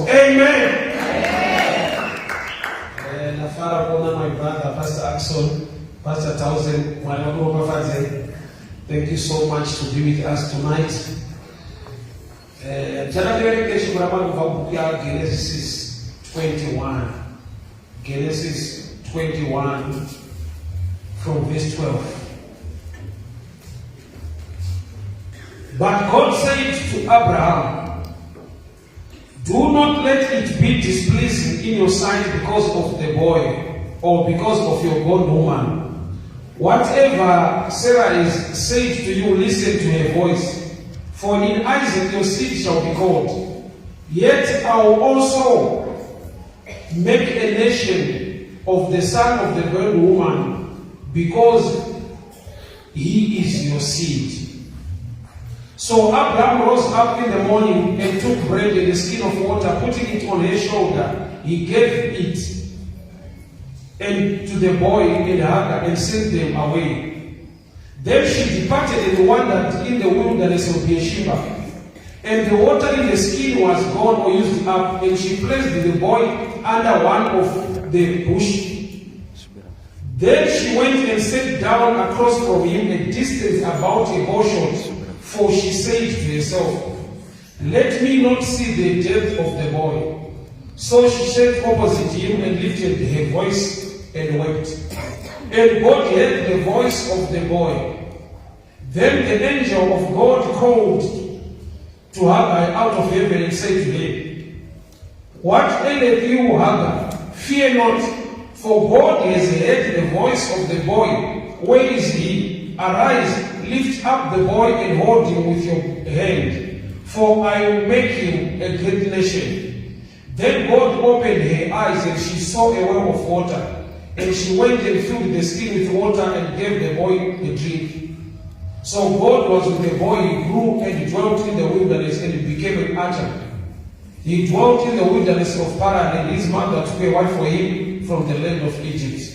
Amen. My brother, Pastor Axel, Pastor Townsend, thank you so much to be with us tonight. Genesis 21. Genesis 21 from verse 12. But God said to Abraham, do not let it be displeasing in your sight because of the boy or because of your bondwoman. Whatever Sarah is said to you, listen to her voice. For in Isaac your seed shall be called. Yet I will also make a nation of the son of the bondwoman, because he is your seed. So Abraham rose up in the morning and took bread and a skin of water, putting it on his shoulder. He gave it and to the boy and Hagar and sent them away. Then she departed and wandered in the wilderness of Beersheba. And the water in the skin was gone or used up, and she placed the boy under one of the bush. Then she went and sat down across from him a distance about a bow-shot, for she said to herself, let me not see the death of the boy. So she sat opposite him and lifted her voice and wept. And God heard the voice of the boy. Then the angel of God called to Hagar out of heaven and said to her, what aileth you, Hagar? Fear not, for God has heard the voice of the boy. Where is he? Arise, lift up the boy and hold him with your hand, for I will make him a great nation. Then God opened her eyes, and she saw a well of water. And she went and filled the skin with water and gave the boy a drink. So God was with the boy. He grew and dwelt in the wilderness, and he became an archer. He dwelt in the wilderness of Paran, and his mother took a wife for him from the land of Egypt.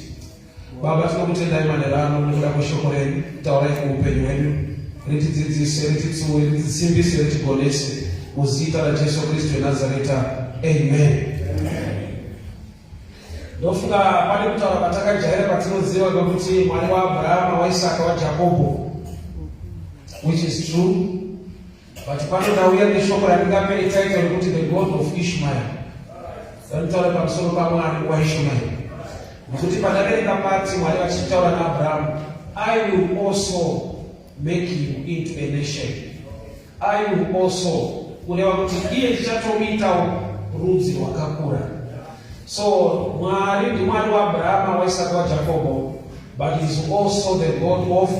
Baba, tunakutenda imani rano, nikuda kushokoreni, tawarai kuupenyu wenu, ritidzidzise, ritisimbise, ritigonese, muzita la Yesu Kristo Nazareta. Amen. Ndofunga pale kuti vakataka jaira patinoziva kuti mwari waAbrahama, waIsaka, waJakobo, which is true. But panodauya neshoko raringape title kuti the God of Ishmael. Rinotaura pamusoro pamwari waIshmael. Nokuti padaverenga pati mwari vachitaura naAbrahama, I will also make you into a nation. I will also, kureva kuti iye ndichatomuitawo rudzi rwakakura. So Mwari ndi Mwari waAbrahama, waIsaka, waJakobo, but he is also the God of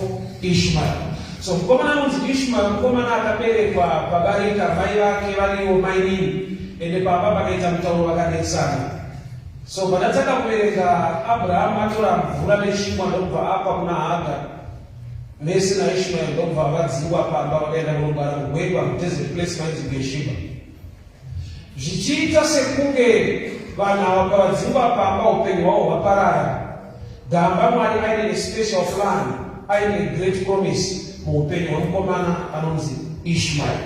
Ishmael. So mkomana unzi Ishmael, mkomana akaberekwa pabarika mai vake variwo mainini, ende baba vakaita mutauro vakanetsana. So padataka kubereka Abrahama atora mvura nechingwa ndobva apa kuna Hagar. Mesi na Ishmael ndobva vadzingwa pamba vakaenda kunogara mugwegwa mudesert place mainzi Beersheba. Zvichiita sekunge vanhu ava pavadzingwa pamba upenyu hwavo hwaparara, gamba Mwari aine special plan, aine great promise muupenyu hwemukomana anonzi Ishmael.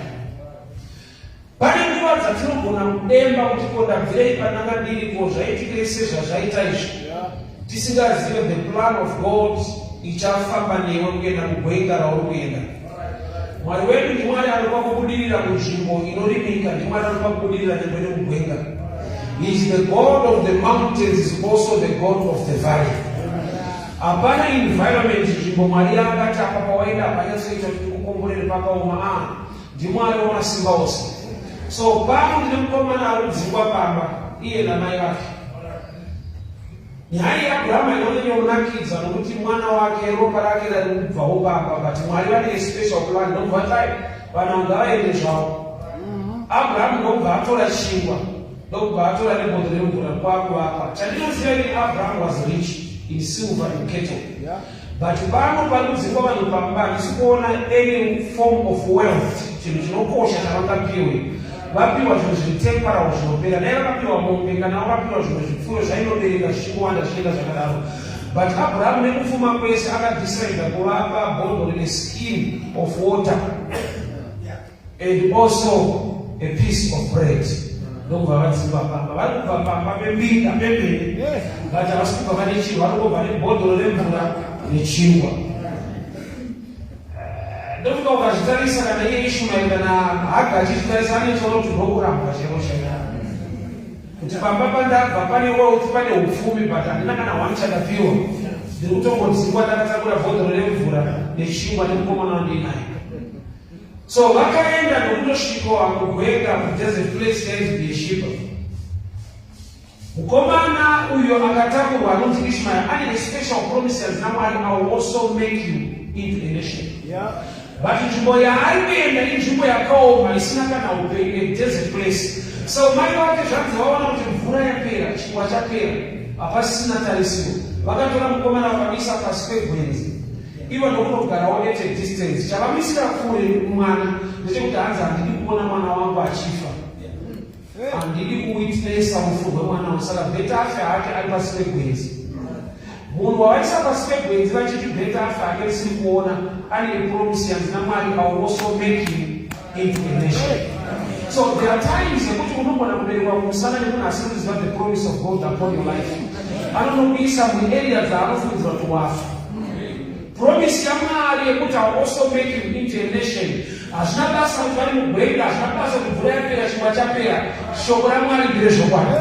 Pane nguva dzatinogona kudemba kuti kondabvirei pananga ndiripo zvaitikei sezvazvaita izvi, tisingazive the plan of God ichafamba newe kuenda kugwenga rauri kuenda. Mwari wedu ndi Mwari anopa kubudirira munzvimbo inorimika, ndi Mwari anopa kubudirira nyangwe nemugwenga. He is the God of the mountains, is also the God of the valley. Hapana environment nzvimbo Mwari akati apa pawaenda hapanyatsoita kuti kukomborere pakaoma. Ndi Mwari wamasimba ose. So pano ndine mukomana arudzingwa pamba, iye namai vake. Nyaya yaAbrahama inonyonakidza nokuti mwana wake ropa rake rari kubvawo pamba, but Mwari vane special plan. Ndobva tai vanhu ngavaende zvavo. Abrahama ndobva atora chingwa, ndobva atora nebhodhoro remvura kwakuapa. Chandinoziva ini Abraham was rich in silver and cattle. But pano panodzingwa vanhu pamba, handisi kuona any form of wealth, chinhu chinokosha chavangapiwe. Vapiwa zvinhu zviri temporal zvinopera, naye vakapiwa mombe, kana vakapiwa zvimwe zvipfuyo zvainobereka zvichingowanda zvichienda zvakadaro. But Abraham nekufuma kwese akadecide kuvapa bottle in a skin of water and also a piece of bread. Don't worry about ukazvitarisa kana iye Ishmael kana Haga achitarisa ane choro kuti ndokuramba chero chero kuti pamba pandabva pane wealth pane upfumi but handina kana one chakapiwa ndiri kutongodzingwa ndakatakura bhodhoro remvura nechingwa nemukomana wandinaye. So vakaenda nokundosvikawa mugwenga mudesert place yainzi Beersheba. Mukomana uyo akatakurwa anonzi Ishmael ane a special promises naMwari, I will also make you into a nation. But nzvimbo yaari kuenda inzvimbo yakaoma isina kana upenyu, a desert place. So mai vake zvanzi vaona kuti mvura yapera, chingwa chapera, hapasisina tarisiro. Vakatora mukomana vakamisa pasi pegwenzi. Ivo ndokunogarawo at a distance. Chavamisira kure mwana ndechekuti hanzi handidi kuona mwana wangu achifa, handidi kuwitnesa mufu wemwana, saka bheta afe hake ari pasi pegwenzi. Munhu wavaisa pasi pegwenzi vachiti bheta afe hake risiri kuona ane promise yanzi naMwari, I will also make you into a nation. So there are times yekuti unogona kuberekwa kumusana nemunhu asiri kuziva the promise of God upon your life. Anonokuisa muarea dzaanofungidzwa kuti wafa. Promise yaMwari yekuti I will also make you into a nation. Hazvina basa kuti vari mugwenga, hazvina basa kuti mvura yapera, chingwa chapera, shoko raMwari nderezvokwadi.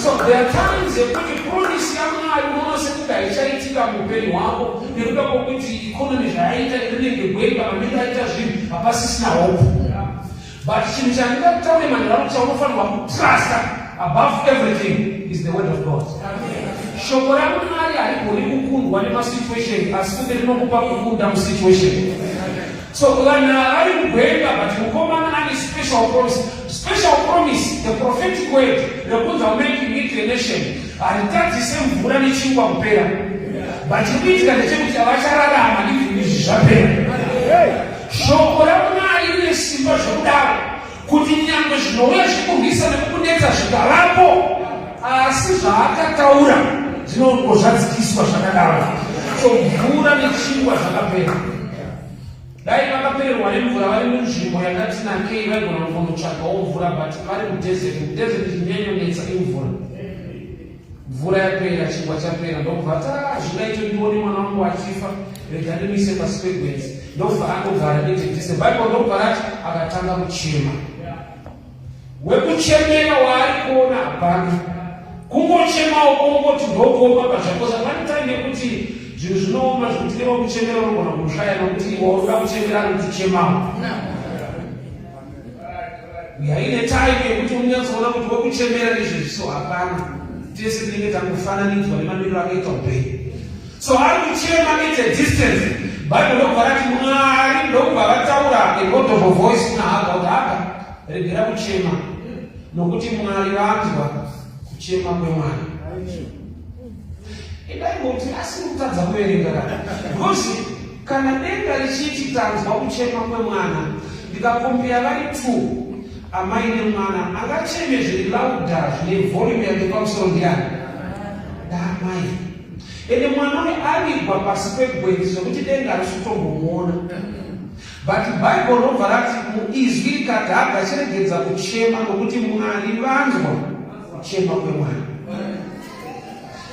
So there are times yekuti promise yaMwari unoona sekuti haichaitika muupenyu hwako nekuda kwokuti economy zvayaita rinenge gwenga, mamiri aita zvinhu, hapasisina hope. But chinhu chandingakutaure manharaunda chaunofanirwa kutrusta above everything is the word of God. Shoko raMwari harigoni kukundwa nemasituation, asi kunge rinokupa kukunda musituation. So vanhu vari mugwenga, but mukomana ane special promise. Special promise, the prophetic word rekunzi I will make you into a nation, haritadzise mvura nechingwa kupera, but chikuitika ndechekuti havachararama ndizvo izvi zvapera. Shoko raMwari rine simba zvokudaro kuti nyangwe zvinouya zvikurwisa nekukunetsa zvikavapo, asi zvaakataura zvinongozvadzikiswa zvakadaro. So mvura nechingwa zvakapera. Dai vakapererwa nemvura vari munzvimbo yakati nakei vaigona kundotsvagawo mvura, but vari mudesert. Mudesert chinyanyonetsa imvura. Mvura yapera, chingwa chapera, ndobva zvingaite ndione mwana wangu achifa, rega ndimise pasi pegwenzi. Ndobva angogara nedhedhise. Bhaibheri ndobva rati akatanga kuchema. Wekuchemera waari kuona hapana. Kungochemawo kungoti ndokuoma pazvakosa. Pane time yekuti zvinhu zvinooma zvekuti newa kuchemera unogona kushaya nokuti wauda kuchemera anotichemawo. Yaine time yekuti unyatsoona kuti wekuchemera nezvezviso hapana. Tese tinenge tangofananidzwa nemaniro akaita upenyu. So ari kuchema at a distance. Bhaibheri ndobva rati Mwari ndobva vataura a audible voice kuna Haga kuti Haga regera kuchema nokuti Mwari vanzwa kuchema kwemwana. Ndaingoti asiri kutadza kuverenga kana. Because kana denga richiti tanzwa kuchema kwemwana, ndikakombera vari 2, amai nemwana, angacheme zviri lauda zvine volume yake pamusoro ndiani? Ndaamai. Ende mwana uyu avigwa pasi pegwenzi zvokuti denga harikutombomuona. But Bhaibheri ndobva rati muizwi rikati Haga chiregedza kuchema nokuti Mwari vanzwa kuchema kwemwana.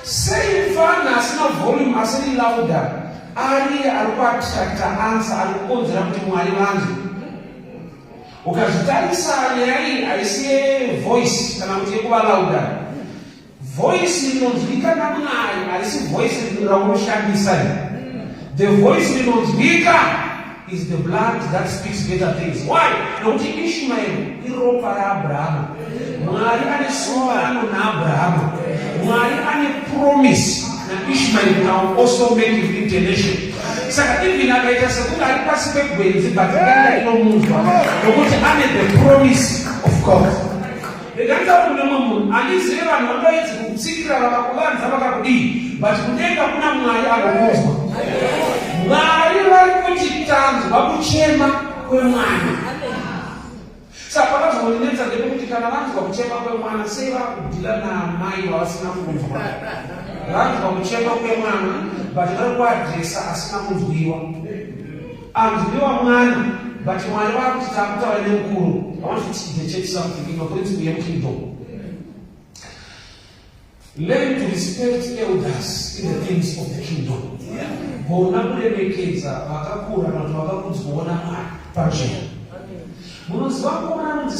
Sei mfana asina volume, asiri lauda, ari kuattracta answer, ari kukonzera kuti Mwari vanzwe. Ukazvitarisa nyaya iyi haisi voice kana kuti yekuva lauda. Voice rinonzwika naMwari harisi voice raunoshandisa. The voice rinonzwika is the blood that speaks better things. Why? Nokuti Ishmael iropa raAbhurahama. Mwari ane sungano naAbhurahama. Mwari ane promise naIshmael, I will also make you into a nation. Saka even akaita sekuti ari pasi pegwenzi, but denga inomunzwa nokuti ane the promise of God. Ndikataura kuti munhu andizive vanhu vangaedza kukutsikira vakakuvanza vakakudii, but kudenga kuna Mwari anokunzwa. Mwari vari kuchitanzwa kuchema kwemwana. Saka zvazonetsa ndepekuti kana vanzwa kuchema kwemwana sei vakudhila naamai vavasina kunzwa. Vanzwa kuchema kwemwana but vari kuadresa asina kunzwiwa. Anzwiwa mwana but mwari vakuti takutaura nemukuru. I want to teach the church something in accordance with your kingdom. Learn to respect elders in the things of the kingdom. Bona kuremekedza vakakura vanhu vakakudzwaona Mwari pachena. Munoziva kuona anonzi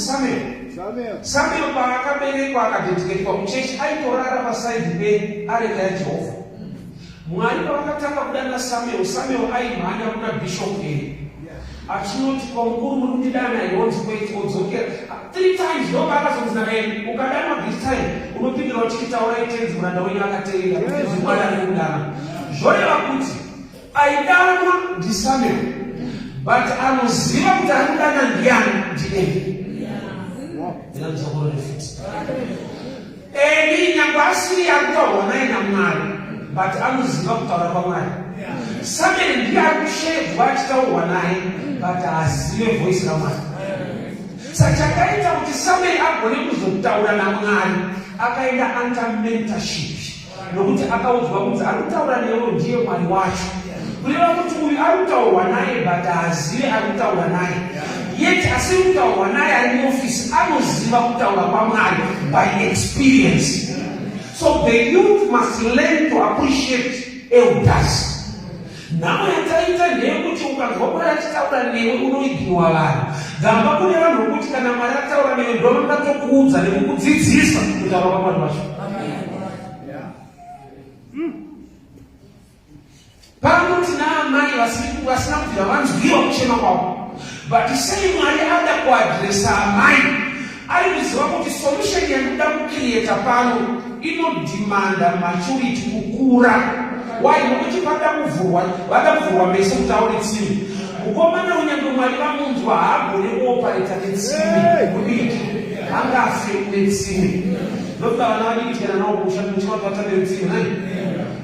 Samuel paakaberekwa akadediketwa kuchechi aitorara pasaidhi peareka yaJehovha. Mwari pavakatanga kudana Samuel aimhanya kuna bishop Eli. Achinoti kwamukuru muri kundidana ironzi kweiti wodzokera 3 times ndoba akazonzi naye ukadanwa this time unopindira kuti chitaurai tenzi muranda wenyu akateera kuti Mwari ari kudana. Zvoreva kuti aidanwa ndiSamuel but anoziva kuti ari kudana ndiani ndiEli. Eli nyangwe asiri akutaurwa naye naMwari but anoziva kutaura kwaMwari. Samuel ndiye ari kushedzwa achitaurwa naye but haazive voice raMwari. Saka chakaita kuti Samuel agone kuzokutaura naMwari akaenda under mentorship nokuti akaudzwa kuti ari kutaura newe ndiye Mwari wacho. Kureva kuti uyu ari kutaurwa naye but haazive ari kutaura naye. Yet asiri kutaurwa naye ari muofisi anoziva kutaura kwaMwari by experience. So the youth must learn to appreciate elders. Nhamo yataita ndeyekuti ukanzwa Mwari achitaura newe unoiginwa vanhu. Gamba kune vanhu vokuti kana Mwari ataura newe ndovanatokuudza nekukudzidzisa kutaura kwaMwari wacho. Panoti naamai vasina kubvira vanzwiwa kuchema kwavo. But sei Mwari ada kuadresa amai ari kuziva kuti solution yanoda kucreata pano inodimanda maturity kukura. Why? Nokuti vada kuvhurwa meso kuti aone tsime. Mukomana unyange Mwari vamunzwa haagone kuopareta netsime kudiki angafe netsime. Ndokuti vana vadiki kana nawo kushanda netsime nai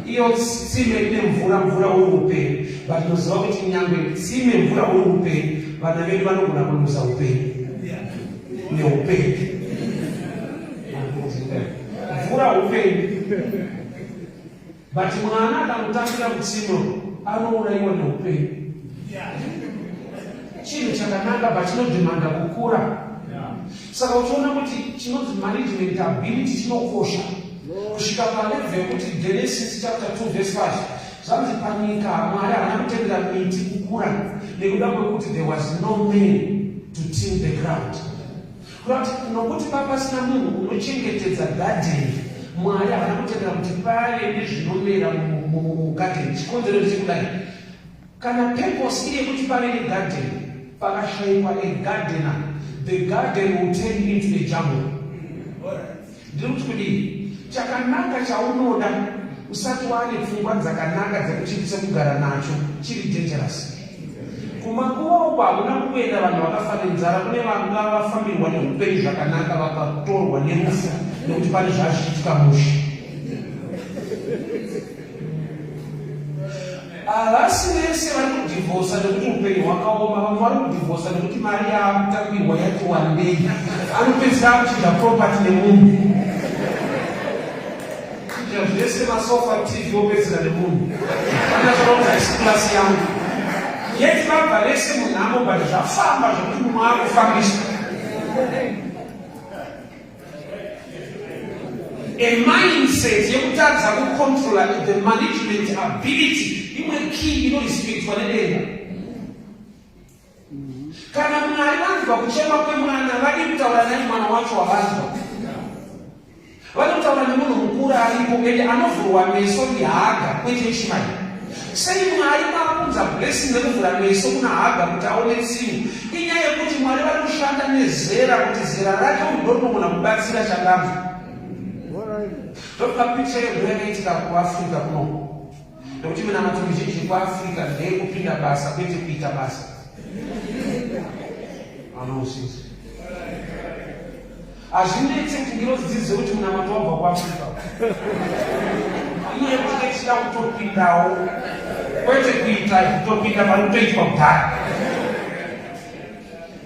iyo tsime ine mvura uri upenyu. But inoziva kuti nyangwe tsime mvura uri upenyu vana vedu vanogona kunusa upenyu neupenyu. Mvura upenyu. But mwana akamutambira kutsime anouraiwa neupenyu. Chinhu chakanaka but chinodhimanda kukura. Saka uchiona kuti chinonzi management ability chinokosha. Kusvika palevel yekuti Genesis chapter 2 verse 5 zvanzi panyika Mwari haana kutendera miti kukura nekuda kwekuti there was no man to till the ground. Kurati nokuti papasina munhu unochengetedza garden, Mwari haana kutendera kuti pave nezvinomera mugarden. Chikonzero chekudai kana purpose iri yekuti pave negarden pakashayikwa gardener, the garden will turn into a jungle. Ndiri kuti kudii chakanaka chaunoda usati wane pfungwa dzakanaka dzekuchitisa kugara nacho chiri dangerous. Kumakuva uko hakuna kuenda vanhu vakafa nenzara. Kune vanga vafambirwa neupenyu zvakanaka vakatorwa nerufu nekuti pane zvazvichiitika musha. Havasi vese vari kudhivhosa nekuti upenyu hwakaoma. Vamwe vari kudhivhosa nekuti mari yaakutambirwa yati wandei anopedzera akuchidza property nemunhu. Zvese masofa TV opedzera nemunhu anazvaronza isiklasi yangu yeti vabva vese munhamo but zvafamba zvokuti mumwe akufambiswa. A mindset yekutadza kucontrola the management ability imwe key inorespektwa nedenga. Kana Mwari vanzwa kuchema kwemwana vadi kutaura naye mwana wacho wavanzwa. Vanotaura nemunhu mukuru aripo ende anovhurwa meso ndiHaga kwete Ishmael. Sei Mwari makunza blessing nekuvhura meso kuna Haga kuti aone tsime? Inyaya yekuti Mwari vari kushanda nezera kuti zera rake ndorogona kubatsira chandamu. Ndokuda picha yedu yakaitika kuAfrica kuno. Ndokuti mina matumbi zhinji kuAfrica ndeyekupinda basa kwete kuita basa. Anosisi. Hazvinetsi kuti ndinodzidzise kuti munamato wabva kuAfrica. Iye kuti tichida kutopindawo kwete kuita kutopinda pari kutoitwa kudhara.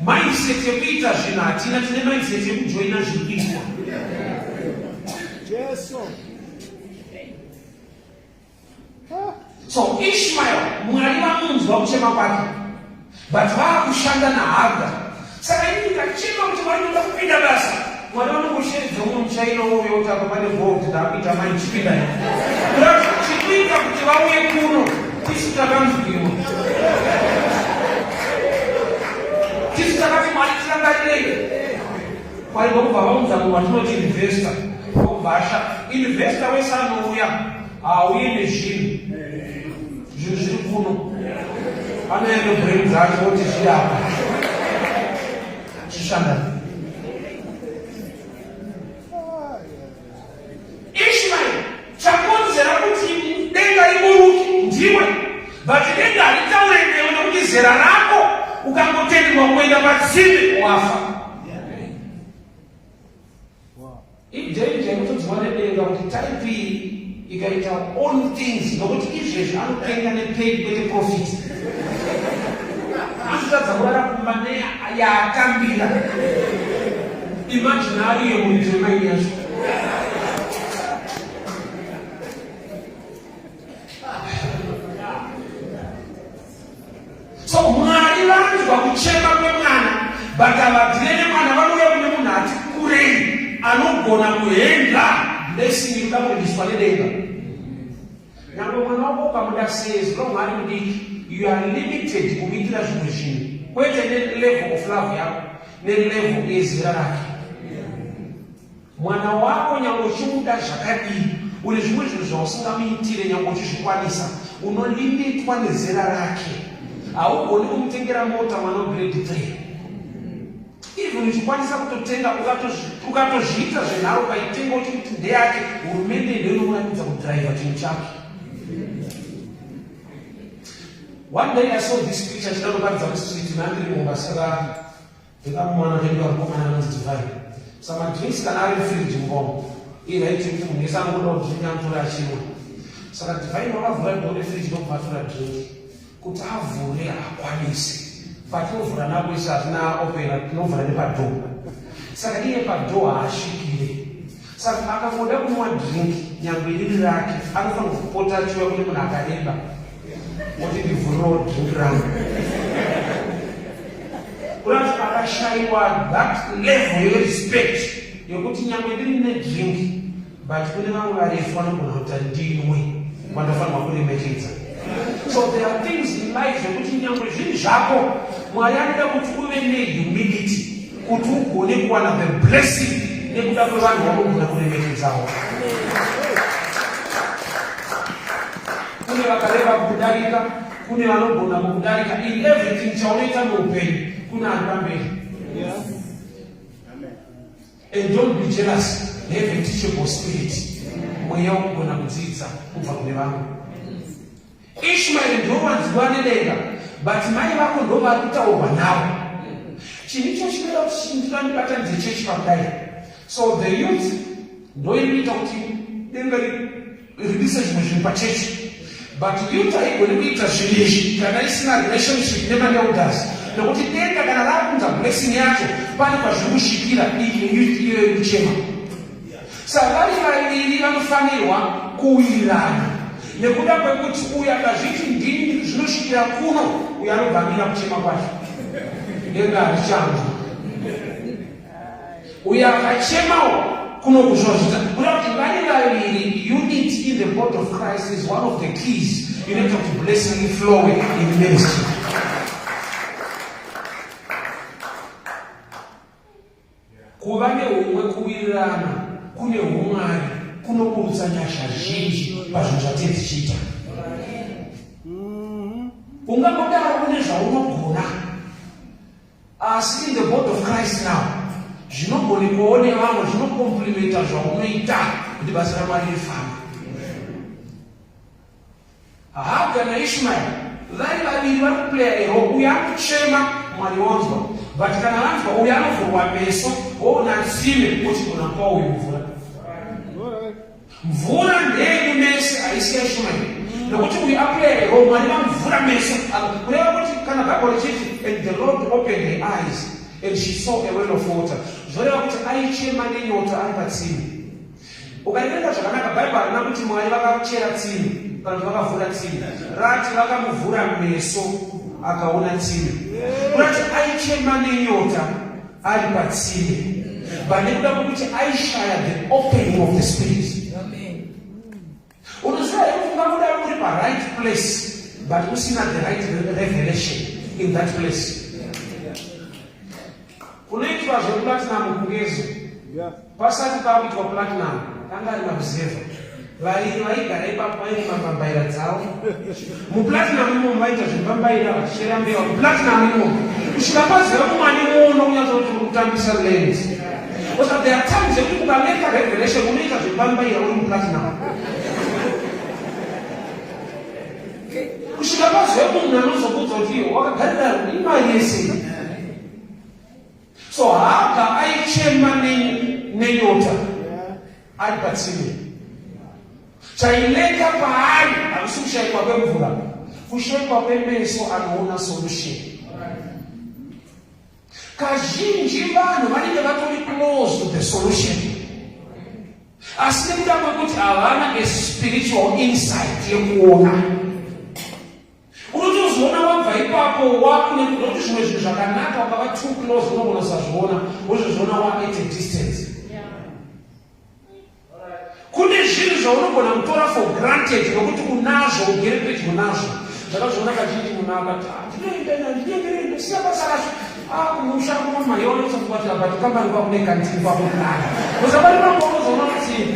mindset yekuita zvinhu hatina, tine mindset yekujoina zvikuitwa. So Ishmael, Mwari vamunzwa kuchema kwake, but vakushanda naHaga. Saka ini ndikachema kuti Mwari noda kupinda basa, Mwari vanongosheredza umwe muchaino uyo kuti apa pane gold ndakuita mai chipinda ino. Chikuita kuti vauye kuno, tisu takanzwiwa. Tisu takati Mwari tirangarirei. Mwari ndokubva vaunza munhu watinoti investor. Ndokubva investor wese anouya, hauye nezvinhu. Zvinhu zviri kuno. Anoende brain dzacho kuti zviri apa. Chishanda. Ishmael, chakonzera kuti denga riburuke ndiwe. But denga haritaure newe nokuti zera rako ukangotenderwa kuenda patsime wafa. Ijenje kutodzwa nedenga kuti type iyi ikaita all things nokuti izvezvi anopenga nepaid kwete profit. Azvitadza kurara kumba neyatambira imaginary yemunhu maini yacho. So Mwari vanzwa kuchema kwemwana, but havadhire nemwana vanouya kune munhu ati kurei anogona kuhendla blessing irikabudiswa nedenga. Nyangwe mwana wako ukamuda sei, long ari mudiki, you are limited kumikira zvimwe zvinhu, kwete nelevel of love yako nelevel yezera rake. Mwana wako nyangwe uchimuda zvakadii, une zvimwe zvinhu zvausingamuitire nyangwe uchizvikwanisa, unolimitwa nezera rake. Haugoni kumutengera mota mwana wograde 3. Even uchikwanisa kutotenga ukatozviita zvenharo ukaitenga kuti kuti ndeyake, hurumende ndiyo inomuratidza kudhiraivha chinhu chake. One day I saw this picture, chinoratidza kuti street nandiri mumbasaka ndekamumwana ndenga mukomana anonzi Divine. Saka drinks kana ari fridge mbomo, iraiti kuti munhu wese angoda kudrinka anotora achimwa. Saka Divine wakavhura door refridge ndobva atora drink kuti avhure akwanise. Patinovhura napo isi hatina opera, tinovhura nepadhoo. Saka iye padhoo haasvikire. Saka akangoda kunwa drink nyangwe riri rake, anofanira kupota achiuya kune munhu akareba kuti ndivhurirawo drink rangu. Kurati akashayiwa that level yerespect yokuti nyangwe ndiri nedrink, but kune vamwe varefu vanogona kuti ndinwe vandofanirwa kuremekedza. So there are things in life yokuti nyangwe zvinhu zvako Mwari anoda kuti uve nehumility kuti ugone kuwana the blessing nekuda kwevanhu vanogona kuremekedzawo. Kune vakareba kukudarika, kune vanogona kukudarika. In everything chaunoita muupenyu kuna ari pamberi. And don't be jealous. Have a teachable spirit. Mweya wokugona kudzidza kubva kune vamwe. Ishmael ndovanzwa nedenga, but mai vako ndo vari kutaurwa navo. Chinicho chinoda kuti chindikandibatanidze chechi pakudai. So the youth ndo inoita kuti denga ribise zvimwe zvinhu pachechi. But youth haigoni kuita zvinhu izvi kana isina relationship nemari yaudhasi. Nokuti denga kana rakunza blessing yacho pane pazviri kusvikira youth iyo yekuchema. Saka vari vaviri vanofanirwa kuwirirana. Nekuda kwekuti uyu akazviti ndini zvinosvikira kuno, uyu anobvamira kuchema kwacho. Denga harichanzwa. Uyu akachemawo kuno kuzvozvita. Kuda kuti vari vaviri, unity in the body of Christ is one of the keys inoita kuti blessing flow in ministry. Kuva neumwe kuwirirana kune umwari kunoburutsa nyasha zhinji pazvinhu zvatiri tichiita. Ungangodaro kune zvaunogona, asi in the body of Christ now zvinogonekwawo nevamwe, zvinokomplimenta zvaunoita kuti basa raMwari rifambe. Haga naIshmael vari vaviri vari kuplaya ero, uyu akuchema Mwari wanzwa, but kana vanzwa uyu anovhurwa meso woona tsime uchigona kupa uyu mvura. Mvura ndeyenyu mese haisi yaIshmael, nokuti uyu aplaya ero, Mwari vamuvhura meso, kureva kuti kana Bhaibheri chiti and the Lord opened their eyes and she saw a well of water. Zvoreva kuti aichema nenyota ari patsime. Ukaerenga zvakanaka Bhaibheri harina kuti Mwari vakachera tsime kana kuti vakavhura tsime. Rati vakamuvhura meso akaona tsime. Kurati aichema nenyota ari patsime. But nekuda kwekuti aishaya the opening of the spirit. Unoziva here kuti ungamuda uri pa-right place but usina the right revelation in that place. Kunoitwa zveplatinum kungezo pasati pakuitwa platinum kanga ari maruzeva vairi vaigara ipapo vaine mambambaira dzavo. Muplatinum imomo vaita zvembambaira vachichera mbeva muplatinum imomo kusvika paziva kumwani uono kunyatsva kuti uri kutambisa land. Because there are times that ukameka revelation unoita zvembambaira uri muplatinum. Kusvika paziva munhu anozokudza kuti iwo wakagarira imari yese. So Haga aichema nenyota ari patsime. Chaileka paari havisi kushaikwa kwemvura, kushaikwa kwemeso anoona solution. Kazhinji vanhu vanenge vatori close to the solution, asi nekuda kwekuti havana a spiritual insight yekuona. Unotozoona wabva ipapo wakunekuti zvimwe zvinhu zvakanaka ukava too close unogona kusazviona wozozviona waite distance. Kune zvinhu zvaunogona kutora for granted nokuti unazvo ugere pedyo nazvo. Zvakazviona kazhinji munhu akati ndinoenda siya basa racho kumusha kumamaiona usakubatira but kambani kwakune kantini kwako kunaka uzabari makonozoona kuti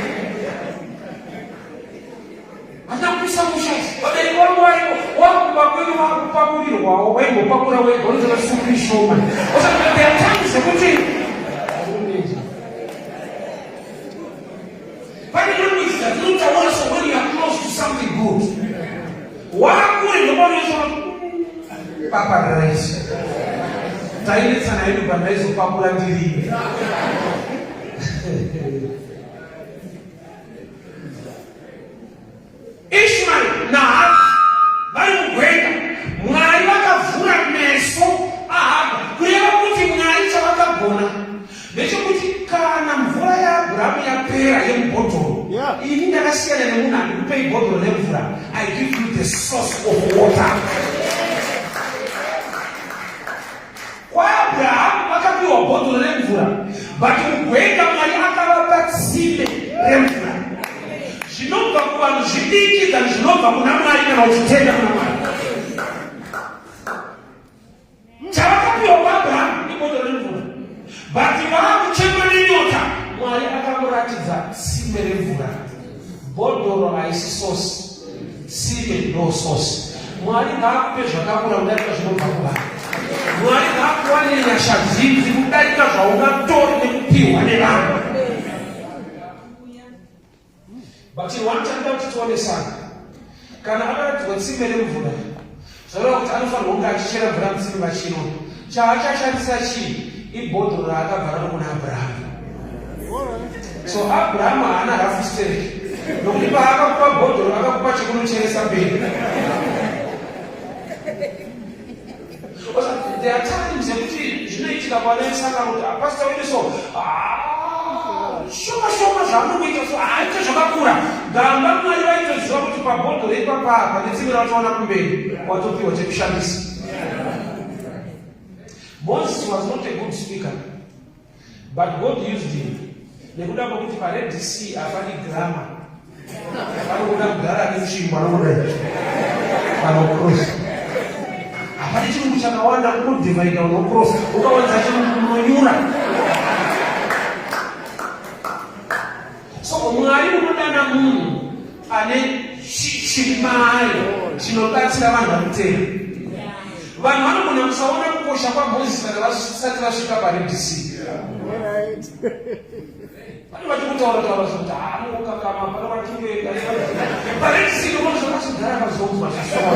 hata kupisa mushasi vabereki vangu variko wakuba kwenu wakupakurirwawo waingopakura wega unozova supri shoma. There are times zekuti pane language that don't also when you are close to something good wakuri ndobarizwa papa race tailetsana yedu pandaizopakura ndiri. Ishmael na vari mugwenga Mwari vakavhura meso aHaga kureva kuti Mwari chavakagona ndechekuti kana mvura yaAbhurahamu yapera yemubhodhoro ini ndakasiyana nemunhu andikupei bhodhoro remvura. I give you the source of water. KwaAbhurahamu vakapiwa bhodhoro remvura but mugwenga Mwari akavapa tsime remvura. Zvinobva kuvanhu zvidiki kana zvinobva kuna Mwari kana uchitenda kuna Mwari. Chavakapiwa kwaAbhurahamu ibhodhoro remvura but vaakuchema nenyota Mwari akamuratidza tsime remvura. Bhodhoro haisi source, tsime ndo source. Mwari ngaakupe zvakakura kudarika zvinobva kuvanhu. Mwari ngaakuwane nyasha zhinji kudarika zvaungatori nekupiwa nevanhu. But in one time that titonesana kana akaratidzwa tsime remvura zvareva kuti anofanirwa kunge achichera mvura mutsime vachino chaachashandisa chii ibhodhoro raakabva rano kuna Abhurahamu. So Abhurahamu haana hafu stake nokuti paakakupa bhodhoro akakupa chekunocheresa mberi. There are times zekuti zvinoitika panaisaka kuti apasita wedu so shoma zvaanokuita so aite zvakakura gamba Mwari vaitoziva kuti pabhodhoro ipapapa netsime ratoona kumberi watopiwa chekushandisa. Moses was not a good speaker but God used him. Nekuda kwekuti paRed Sea hapana grama, panoda kugara nemusvingo anokudai panocross. Hapana chirungu chakawanda kunodhivaida unocross ukawanza chirungu unonyura. So Mwari unodana munhu ane chimari chinobatsira vanhu vakutera. Vanhu vanogona kusaona kukosha kwaMozisi kana vasati vasvika paRed Sea. Pane vatikutaura kuti anokakama pane vatingoenda paRed Sea ndokuti zvakachigara pazonzwa zvashoma.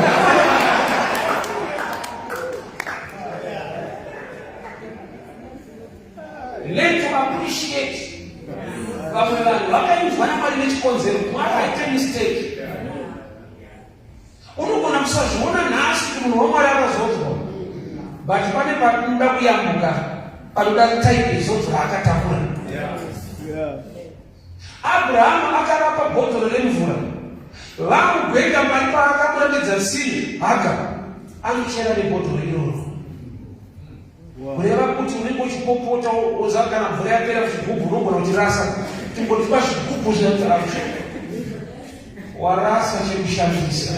Learn to appreciate. Vamwe vanhu vakainzwa naMwari nechikonzero. Mwari haite mistake. Unogona kusazviona nhasi kuti munhu waMwari akazonzwa but pane panoda kuyambuka panoda type izomvura akatakura. Abraham akarapa bhodhoro remvura. Vakugwenga mbari paakakurambidza rusini Haga anochera nebhodhoro iroro. Kureva kuti unenge uchipopota oza kana mvura yapera zvigubhu unogona kutirasa. Timbotipa zvigubhu zvinazvo. Warasa chekushandisa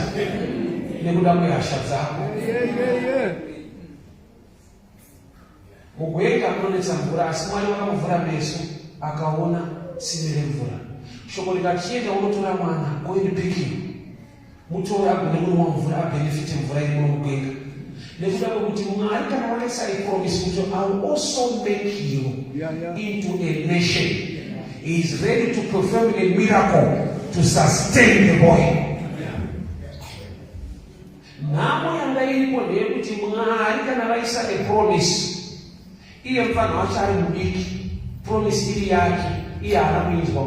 nekuda kwehasha dzako. Mugwenga munonetsa mvura, asi Mwari vakamuvhura meso akaona tsime remvura. Shoko rikatienda unotora mwana, go and pick him. Mutore agone kunwa mvura, abenefite mvura iri mugwenga. Nekuda kwekuti Mwari kana wakaisa promise kuti I will also make you into a nation. He is ready to perform a miracle to sustain the boy. Namo yanga iripo ndeyekuti Mwari kana vaisa a promise, iye mfano wacho ari mudiki, promise iri yake iye haana kuinzwa.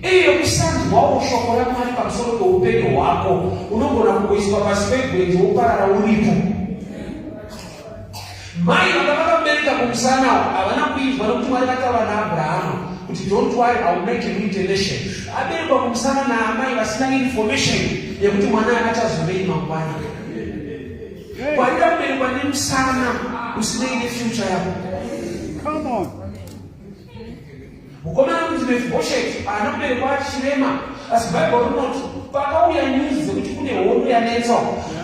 Iye kusanzwawo shoko raMwari pamusoro peupenyu hwako unogona kungoiswa pasi pegwenzi woparara uripo. Mai vanga vakabereka kumusana havana kuinzwa nokuti Mwari vakataura naAbhurahama kuti don't worry, I will make him into a nation. Aberekwa kumusana naamai vasina information yekuti mwana akachazovei mangwana. Kwaida kuberekwa nemusana usina ine future yako. Come on. Mukomana kuti Mephibosheth haana kuberekwa achirema, asi Bhaibheri rinoti pakauya news dzekuti kune hondo yanetsa,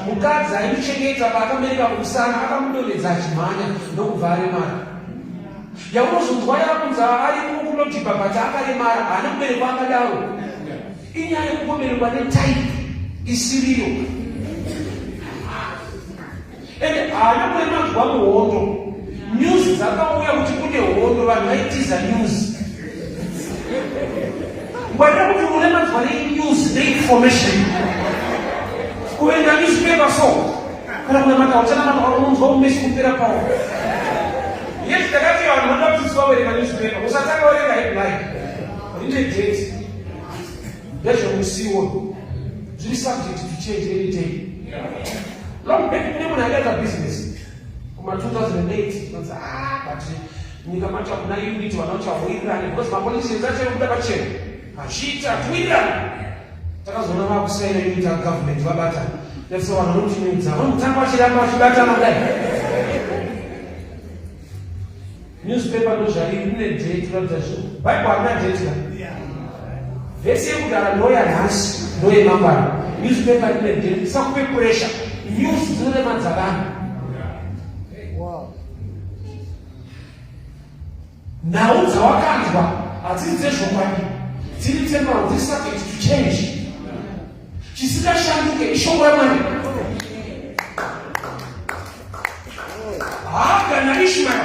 mukadzi aimuchengeta paakabereka kumusana akamudonhedza achimhanya ndokubva aremara. Yaunozonzwa yakunza ari kunodhibha bhati akaremara, haana kuberekwa akadaro. Inyaya yekuberekwa netype isiriyo. Ende haana kuremadzwa muhondo. News dzakauya kuti kune hondo, vanhu vaitiza news. Ngwada kuti uremadzwa nenews neinformation. Kuenda newspaper so. Kana kunamata uchanamata unonzwa umesi kupera pawo. Yes, takati vanhu vanoda kudzidziswa kuverenga newspaper. Usatanga kuverenga headline. Rine date. Ndezvemusiwo. Zviri subject to change any day. Long back kune munhu akaita business. Kuma 2008 nonzi but nyika macho kuna unit vanochawirirana because mapolisi acho kuda pachena. Achiita kuwirirana. Takazoona vakusaina unit ya government vabata. Leso vanhu vanochinyudza. Vanotanga vachiramba vachibatana kudai. Newspaper ndozvari rine date kuratidza zvinhu. Bhaibheri harina date ka. Vese yekudhara ndoyanhasi ndoyemangwana. Newspaper rine date. Isakupe pressure. News dzinoremadza vanhu. Nhau dzawakanzwa hadziri dzezvokwadi, dziri temporal, dziri subject to change. Chisingashanduke ishoko raMwari. Haga naIshmael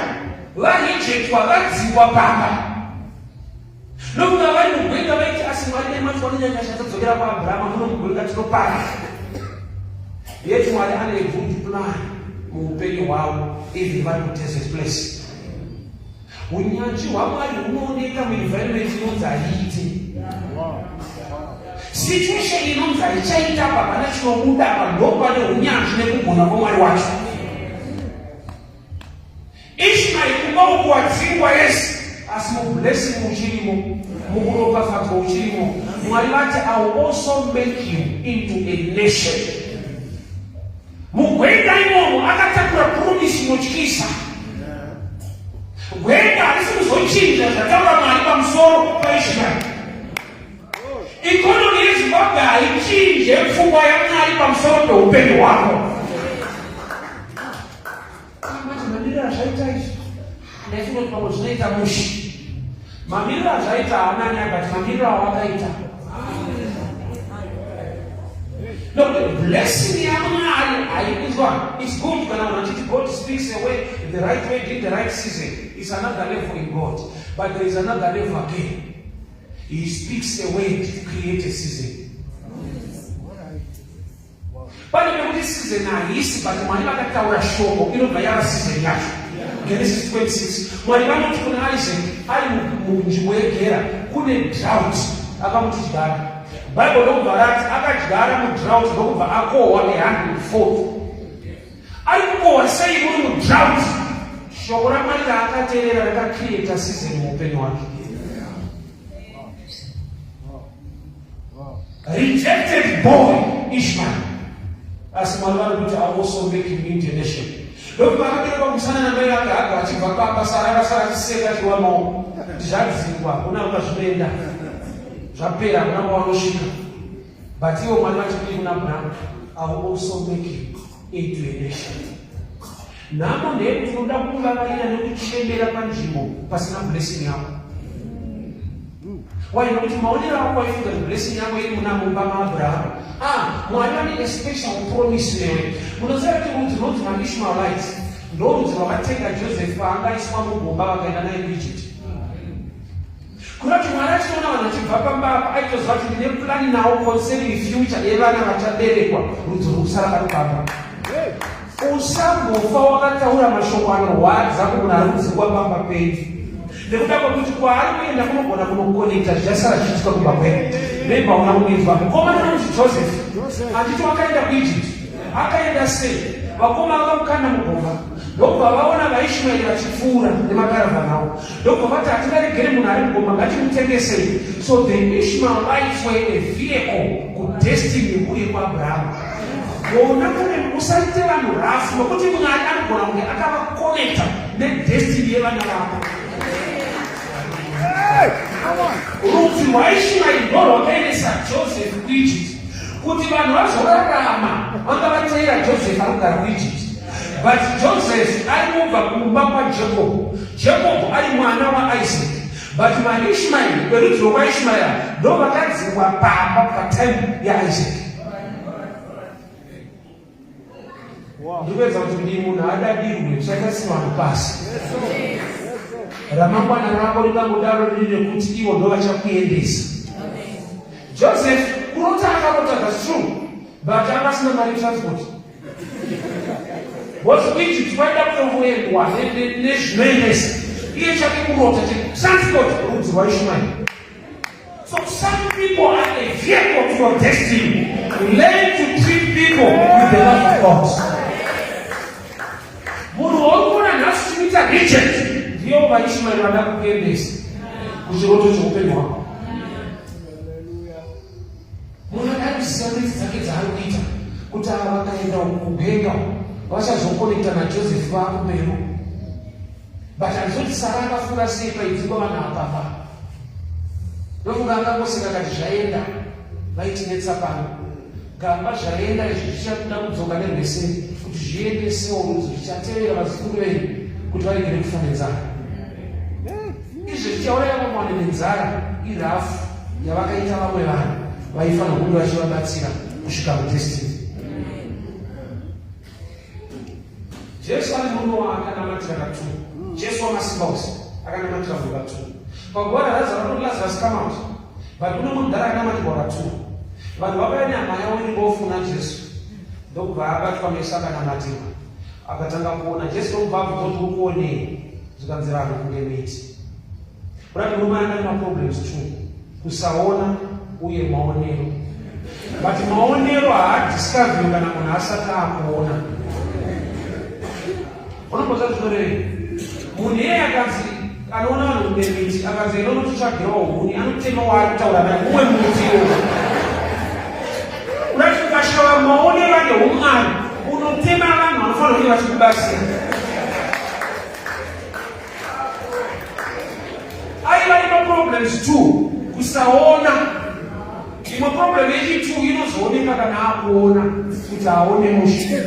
varejectwa, vadzikwa pamba. Nokuda vari mugwenga vaiti asi Mwari nematwa nenyangashadzadzokera kwaAbhurahama muno mugwenga tinopara. Yet Mwari ane good plan muupenyu hwavo even vari mudesert place. Unyanzvi hwaMwari hunooneka muenvironment inonzi haiti. Situation inonzi haichaita papana chinobuda pandopane unyanzvi nekugona kwamwari wacho. Ishmael kunga ukuwadzingwa yes, asi mublessing muchirimo, mukuropafadzwa uchirimo. Mwari vati I will also make you into a nation. Mugwenga imomo akatakura promise inotyisa. Gwenga harisi kuzochinja zvataura Mwari pamusoro paIshmael. Ikonomi yeZimbabwe haichinje pfungwa yaMwari pamusoro peupenyu hwako. Mamiriro azvaita izvi ndaifunoti pamwe zvinoita mushi. Mamiriro azvaita haanani akati mamiriro awakaita. No, the blessing yaMwari haikuizwa. It's good kana munhu achiti God speaks away in the right way, in the right season. It's another level in God. But there is another level again. He speaks a way to create a season. Pane pekuti season haisi, but Mwari vakataura shoko inobva yava season yacho. Genesis 26. Mwari vanoti kuna Isaac ari munzvimbo yeGera kune drought, akamuti dyara. Bible ndokubva rati akadyara mudrought ndokubva akohwa 104. Ari kukohwa wasei muri mudrought, shoko raMwari raakateerera rakacreata season muupenyu hwake. Rejected boy Ishmael, asi Mwari vari kuti I will also make him into a nation. Ndokuti vakakereka kumusana namai vake Haga achibva pabasa rakasara chiseka chiwamawo kuti zvadzingwa, kuna kwazvinoenda zvapera, kuna kwavanosvika. But iwo Mwari vachipiri kuna Abraham, I will also make him into a nation. Nhamo ndeye tinoda kuvavarira nekuchembera panzvimbo pasina blessing yako. Why? Nokuti maonero ako aifunga kuti blessing yako iri muna mumba maAbraham. Mwari vane special promise newe. Munoziva kuti rudzi runonzi vaIshmaelites ndo rudzi rwakatenga Joseph paangaiswa mugomba vakaenda naye kuEgypt. Kuna kuti Mwari achinoona vanhu vachibva pamba aitoziva kuti ndine plani nawo concerning future yevana vachaberekwa rudzi rwokusara kari pamba. Usambofa wakataura mashoko anorwadza kumuna rudzi kwapamba penyu. Nekuda kwekuti kwaari kuenda kunogona kunokonekta zvichasara zvichiitika kubva kwenyu. Remba una kunenzwa mukomana unonzi Joseph handiti wakaenda kuEgypt, akaenda sei? Vakoma vakamukanda mugomba, ndokubva vaona vaIshmaeri vachipfuura nemakaravha avo, ndokubva vati hatingaregere munhu ari mugomba, ngatimutengesei. So the Ishmaelites were a vehicle kudestiny kuye kwaAbraham. Vona kune usaite vanhu rafu, nokuti Mwari anogona kunge akavakonekta nedestiny yevana vavo. Rudzi rwaIshmaeri ndo rwakaendesa Joseph kuEgypt, kuti vanhu vazorarama vanga vateera Joseph anogara kuEgypt. But Joseph ari kubva kumba kwaJacob, Jacob ari mwana waIsaac. But vaIshmaeri verudzi rwakwaIshmaeri ndo vakadzingwa pamba patime yaIsaac. Ndikupedza kuti ndi munhu adadirwe zvaitasiwa vanhu pasi. Ramangwana rako ringangodaro riri rekuti ivo ndo vachakuendesa. Joseph kurota akarota, that's true, but akasina mari transport. What Egypt kwaida kutovoendwa nezvinoendesa, iye chake kurota transport rudzi rwaIshmaeri. So some people are a vehicle to your destiny. Learn to treat people with the love of God. Munhu waukona nhasi chimita reject ndiyo vaIshmaeri vada kukuendesa kuchiroto cheupenyu hwako. Munhu akaziva ndudzi dzake dzaari kuita kuti ava vakaenda kugwenga vachazokonekta naJoseph vakumberi. But handizoti Sara akafunga sei paidzingwa vanhu apapa. Ndofunga akangoseka kati zvaenda vaitinetsa pano, gamba zvaenda izvi zvichatoda kudzoka nerweseri kuti zviendesewo rudzi zvichatevera vazukuru venyu kuti varegere kufa nenzara. Izvi zvichauraya vamwana nenzara irafu yavakaita vamwe vanhu vaifanira kunge vachivabatsira kusvika kudestiny. Jesu ari munhu waakanamatira katunhu. Jesu wamasimba ose akanamatira munhu katunhu. Pagora Lazarus not Lazarus come out, but uno munhu dara akanamatirwa katunhu. Vanhu vakaenda nyama yavo iri ngofuna Jesu, ndokubva abatwa meso akanamatirwa, akatanga kuona. Jesu ndokubva abvunza kuti ukuonei, zvikanzi vanhu kunge miti. Urati murume anga nemaproblems too, kusaona uye maonero. But maonero haadiscovery kana munhu asati akuona. Unomboza zvinorei? Munhu iyeye akanzi anoona vanhu kunge miti, akanzi ino nototsvagirawo huni, anotema waari kutaura naye umwe muti iwoyo. Urati ukashava maonero ane umwari, unotema vanhu vanofanira kunge vachikubatsira. Aiva nemaproblems too, kusaona. Imwe problem yechitu inozooneka kana akuona kuti aone mushe.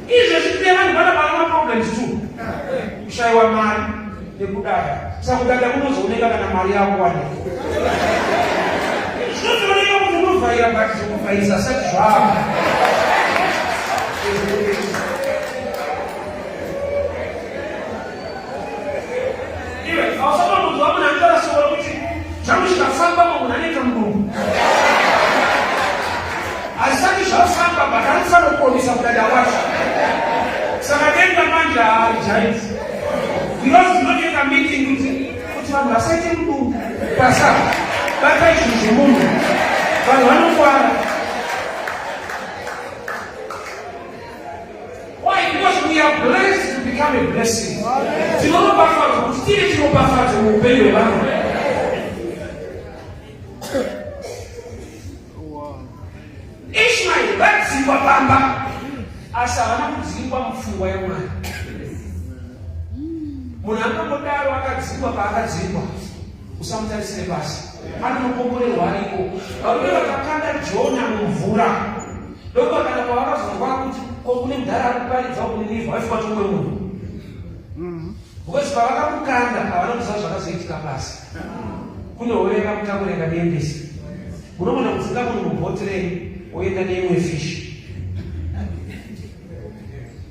Izvo zvine vanhu vana problems too. Kushayiwa mari nekudada. Saka kudada kunozooneka kana mari yakuwanika. Zvinozooneka kuti unovhaira bati zvokuvhaisa sati zvava. Iwe hausamanonzwa munhu anotariswa kuti zvangu zvikafamba munhu anoita murungu. Asati zvafamba but anofanira kuonesa kudada wacho. Saka denga manje harijaiti. Because ndinotoita meeting kuti vanhu vasaite mudungu pasa bata izvi zvemunhu vanhu vanofara. Why? Because we are blessed to become a blessing. Ishmael, vadziwa pamba. Asa havana kudzingwa mupfungwa yemwana. Munhu angangodaro akadzingwa paakadzingwa. Usamutarisire pasi. Anokomborerwa ariko. Varume vakakanda Jona mumvura. Ndokuti kana pavakazonzwa kuti kune mudhara arikuparidza kuNinevhe vaifika tomwe munhu. Because pavakamukanda havana kuziva zvakazoitika pasi. Kune hove yakamutakura neembesi. Munogona kudzinga munhu mubhotireni oenda neimwe fish.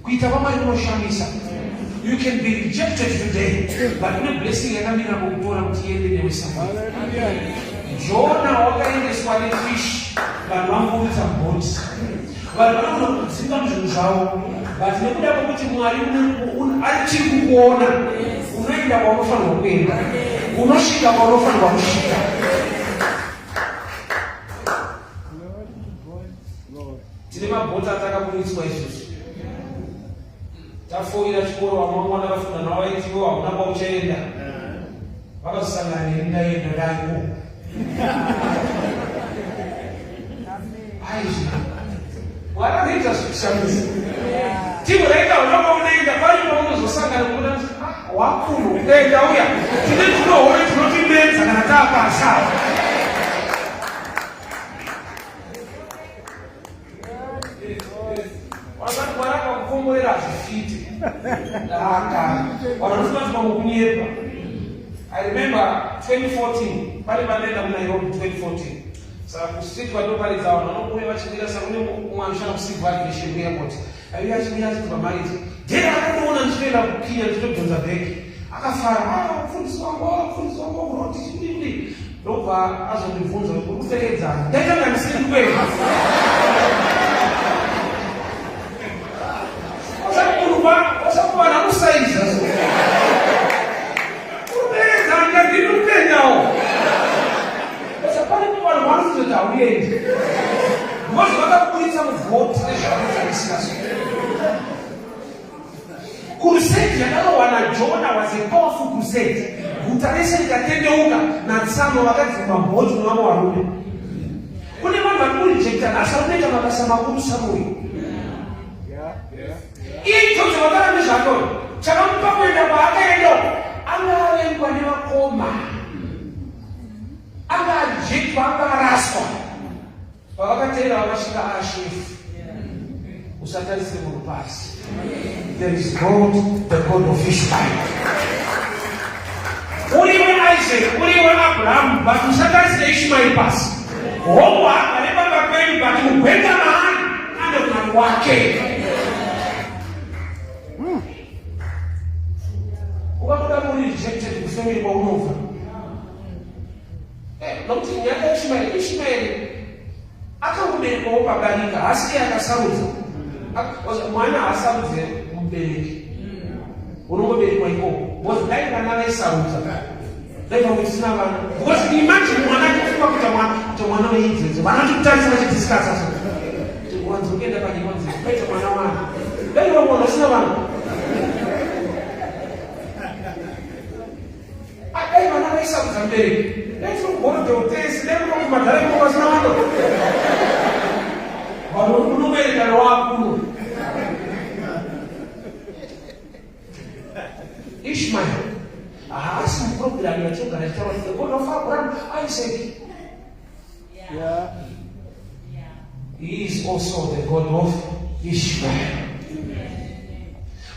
Kuita kwamwari kunoshamisa. You can be rejected today, but kune blessing yakamira kukutora kuti iende newe somewhere. Jona wakaendeswa nefish, vanhu vamboita bhoti. Vanhu vanogona kudzinga muzvinhu zvavo, but nekuda kwekuti Mwari achiri kukuona, unoenda kwaunofanirwa kuenda, unosvika kwaunofanirwa kusvika. Tine mabhoti atakaburiswa isusu. Tafoira chikoro vamwe vakafunda navo vaitiwo hakuna kwauchaenda. Vakazosangana nerindaenda dangu. Aizvi. Mwari anoita zvekushamisa. Timu raita unenge unoenda pari paunozosangana kuona wakuru enda uya. Tine tunohore tunotimedza kana taapasa. Wasati waraka kukomborera zvifiti. Daka. Wanofanirwa kunyepa. I remember 2014, pale panenda kuNairobi 2014. Saka kusiti vanoparidza vanhu vanokuya vachimira saka kune mumwe anoshanda kuCivil Aviation Airport. Aiuya achimira achiti pamaridza. Ndera akandoona ndichitoenda kukinya ndichitodhonza bhegi. Akafara, mufundisi wangu uroti chidii. Ndobva azondibvunza kuti uri kupfekedzana. Ndaitanga ndisiri kwega. Wasakuvana kusaiza so. Kupfekedzana ndiri kupenyawo. Wasapane kuvanhu vanozota uyendi. Ngozi vakaburitsa muvhoti nezvavanotarisira so. Crusade yakanowana Jona was a powerful crusade. Guta rese rikatendeuka natsamo vakadzima mabhoti nevamwe varume. Kune vanhu vari kurijecta asi vanoita mabasa makuru samueri. Icho chavakana nezvakona chakamupa kuenda kwaakaenda anga avengwa nevakoma, anga ajekwa, anga araswa. Pavakateera vakasvika ashefu. Usatarise munhu pasi. There is God, the God of Ishmael. Uriwe Isaac, uriwe Abraham, but usatarise Ishmael pasi. Hopa anebaba kwenu, but mugwenga mahali ande kuna wake. Ukakuda muri rejected kufemeli kwa unova. Nokuti nyaka Ishmael akamubereka wopabarika asi akasarudza. Mwana haasarudze mubereki. Unongoberekwa ikoko. Because dai vana vaisarudza. Dai vamutisina vana. Because imagine mwana kufa kuti mwana weidzenze. Vana chikutarisa vachidiscuss aso. Wanzokenda panyikwanzi. Paita mwana wana. Dai vamwe vasina vana. Dai vana vaisarudza mubereki. Dai tinogona utesi. Dai kuno kumadhara ikoko vasina vana. Vanhu unobereka newakuru. Ishmael haasi muprogramu yachogara chitaura kuti the God of Abraham, Isaac. Yeah. He is also the God of Ishmael.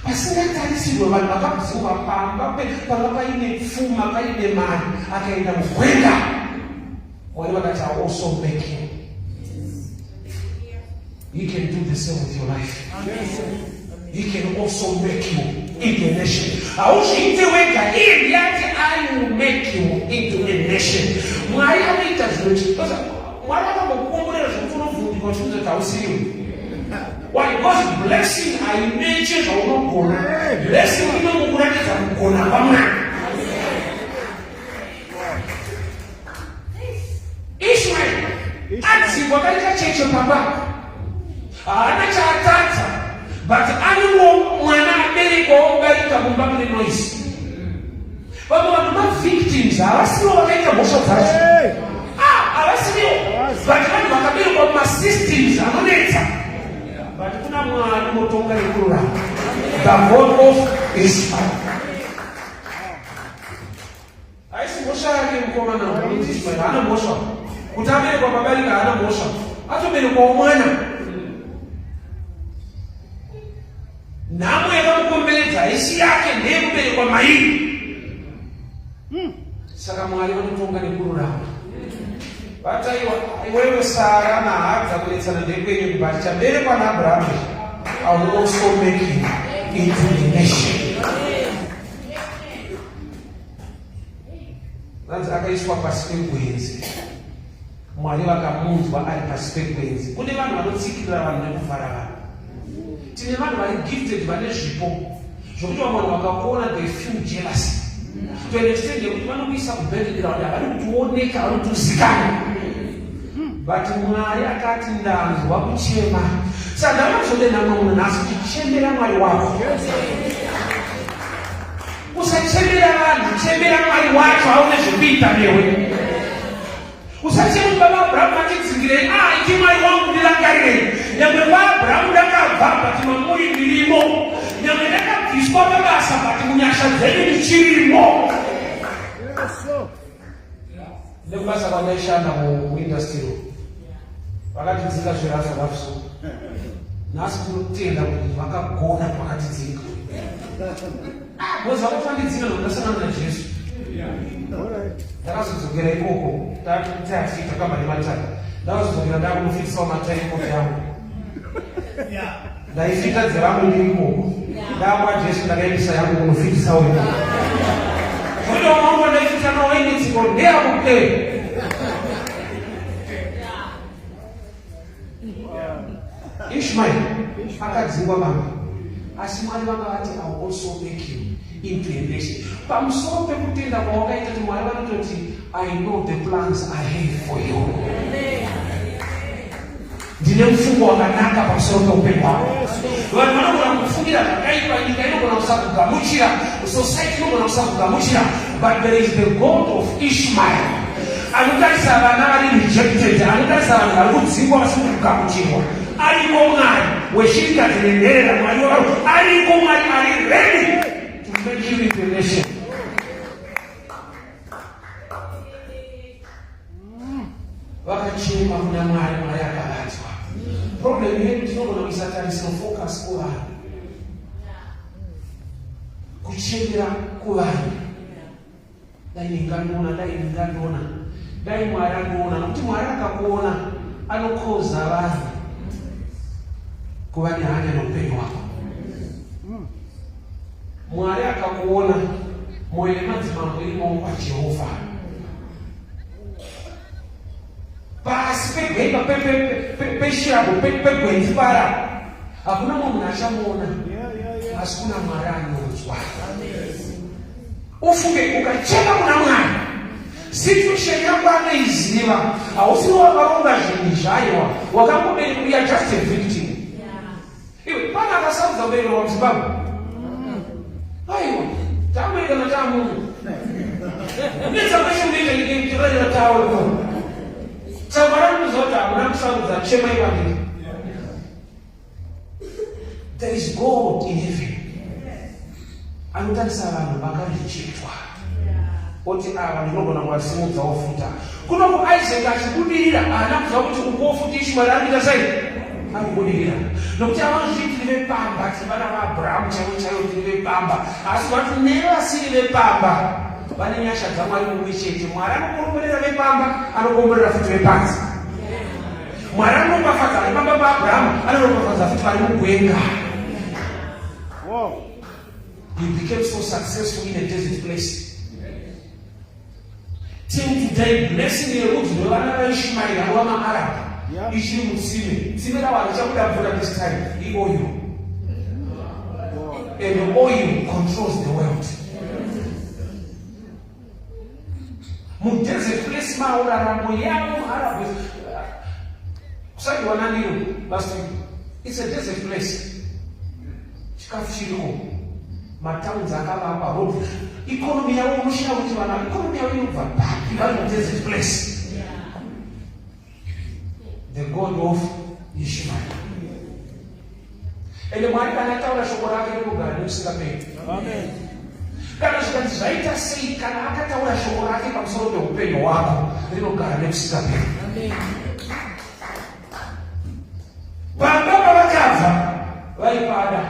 Pasingatarisirwe vanhu vakabvuka pamba panga paine pfuma paine mari akaenda mugwenga. Mwari vakati I also make him. He can do the same with your life. He can also make you into a nation. I will make you into a nation. Mwari anoita zvinochi. Mwari akamukomborera zvekufunofundika kuti kuzoti hausiyo. Why? Because blessing haimeche zvaunogona. Blessing inokuratidza kugona kwamwari. Ishmael adzingwa kaita cheche pamba. Haana chaatadza. But anyone mwana abereko obereka mumbamule noise. Baba wana victims abasiro bakaita mosho zacho. Abasiro. But kandi bakabereko ma systems anonetsa. But kuna mwana motonga lekura. The God of Ishmael. Aisi mosha yake mkoma na Ishmael ana mosha. Kutabiri kwa babali na ana mosha. Atobere kwa mwana. Namu yakamukombeleza isi yake ndiye mbele kwa maili. Saka mwali wanotonga lekura. Bata iwewe Sara na Hagar kuleta na ndekwe yenye kubaticha mbele kwa na Abraham. I will also make you into the nation. That's akaiswa paspekwenzi. Mwali wakamunzwa ali paspekwenzi. Kune vanhu vanotsikirira vanhu nekufara. Tine vanhu vari gifted vane zvipo. Zvokuti vanhu vakakuona they feel jealous. To an extent yekuti vanokuisa kubhedhera kuti havadi kutooneka vari kutozikana. But Mwari akati ndanzwa kuchema. Saka ndakazode namwe nhasi kuchembera Mwari wako. Usachembera vanhu, chembera Mwari wacho aone zvekuita newe. Usachema baba Abraham atidzingireyi, iki Mwari wangu ndirangarirei. Nyamwe kwaAbraham ndakabva kuti mamuri ndirimo. Nyamwe ndakabviswa pabasa kuti munyasha dzenyu ndichirimo. Ndekubasa kwandaishanda muindastry. Vakatidzika zvirasa vafso. Nhasi tinotenda kuti vakagona pakatidzika. Mose vakafandidzika nokuti ndasangana naJesu. Ndakazodzokera ikoko taafika kama nematatu. Ndakazodzokera ndakunofitisawo mataimoti yangu. Ndaifita dzevangu ndiri ikoko. Ndakwa Jesu ndakaendesa yangu kunofitisawo ikoko. Zvino wangu ndaifita nawo initsiko ndeyakupera. Ishmael akadzingwa baba. Asi Mwari vakati I will also make you into a nation. Pamusoro pekutenda kwawakaita kuti Mwari vanototi I know the plans I have for you. Ndine mfungo wakanaka pamusoro peupenyu hwako. Vanhu vanogona kufungira zvakaipa, nyika inogona kusakugamuchira, society inogona kusakugamuchira, but there is the God of Ishmael. Anotarisa vana vari rejected, anotarisa vanhu vari kudzingwa vasiri kugamuchirwa. Ariko Mwari weshirika dzinenherera Mwari wavo, ariko Mwari ari ready to make you into a nation. Vakachema kuna Mwari, Mwari akavatwa. Problem yedu tinogona kuisatarisira focus kuvanhu. Kuchemera kuvanhu. Dai ndingandiona, dai ndingandiona. Dai Mwari andiona, nokuti Mwari akakuona anokoza vanhu kuva nehanya noupenyu hwako. Mwari akakuona mwoyo yemadzimambo iri mumaoko aJehovha. Pasi pegwenga peshango pegwenzi para hakuna munhu achamuona, asi kuna Mwari anonzwa. Ufunge ukacheka kuna Mwari, situation yako anoiziva, hausiri wakaronga zvinhu zvaiwa, wakangobereka uya just a victim. Iwe pana akasaudza kubereka waMzimbabwe. Aiwa, tamuita natamunhu. Ndetsakashumika ndikirayira tauro. Saka varamuzoti hamuna kusaudza chema ivandiri. There is God in heaven. Anotarisa vanhu vakarejectwa. Oti ava ndinogona kuvasimudzawo futa. Kuno kuIsaac achibudirira haana kuziva kuti ukuofuti Ishmael arikuita sei? Arikubudirira. Nokuti avanozviti tiri vepamba, tiri vana vaAbraham chaivo tiri vepamba. Asi vati nevasiri vepamba vane nyasha dzaMwari mumwe chete. Mwari anokomborera vepamba, anokomborera futi vepanzi. Mwari anopafadza vari pamba paAbraham, anopafadza futi vari mugwenga. He became so successful in a desert place. Till today, blessing the roots of the Ishmael and Wama Arab. Ishi Musime. Similar one, Chakuda this time, the oil. And the oil controls the world. There's a place now Arab. Sorry, last week. It's a desert place. chikafishiriko matowns akavakwa road economy yavo unosvika kuti vanhu economy yavo inobva paki vari mudesert place. The God of Ishmael. Ende Mwari kana ataura shoko rake rinogara nekusingaperi. Amen. Kana zvikanzi zvaita sei kana akataura shoko rake pamusoro peupenyu hwako rinogara nekusingaperi. Amen. Baba pavakabva vaipada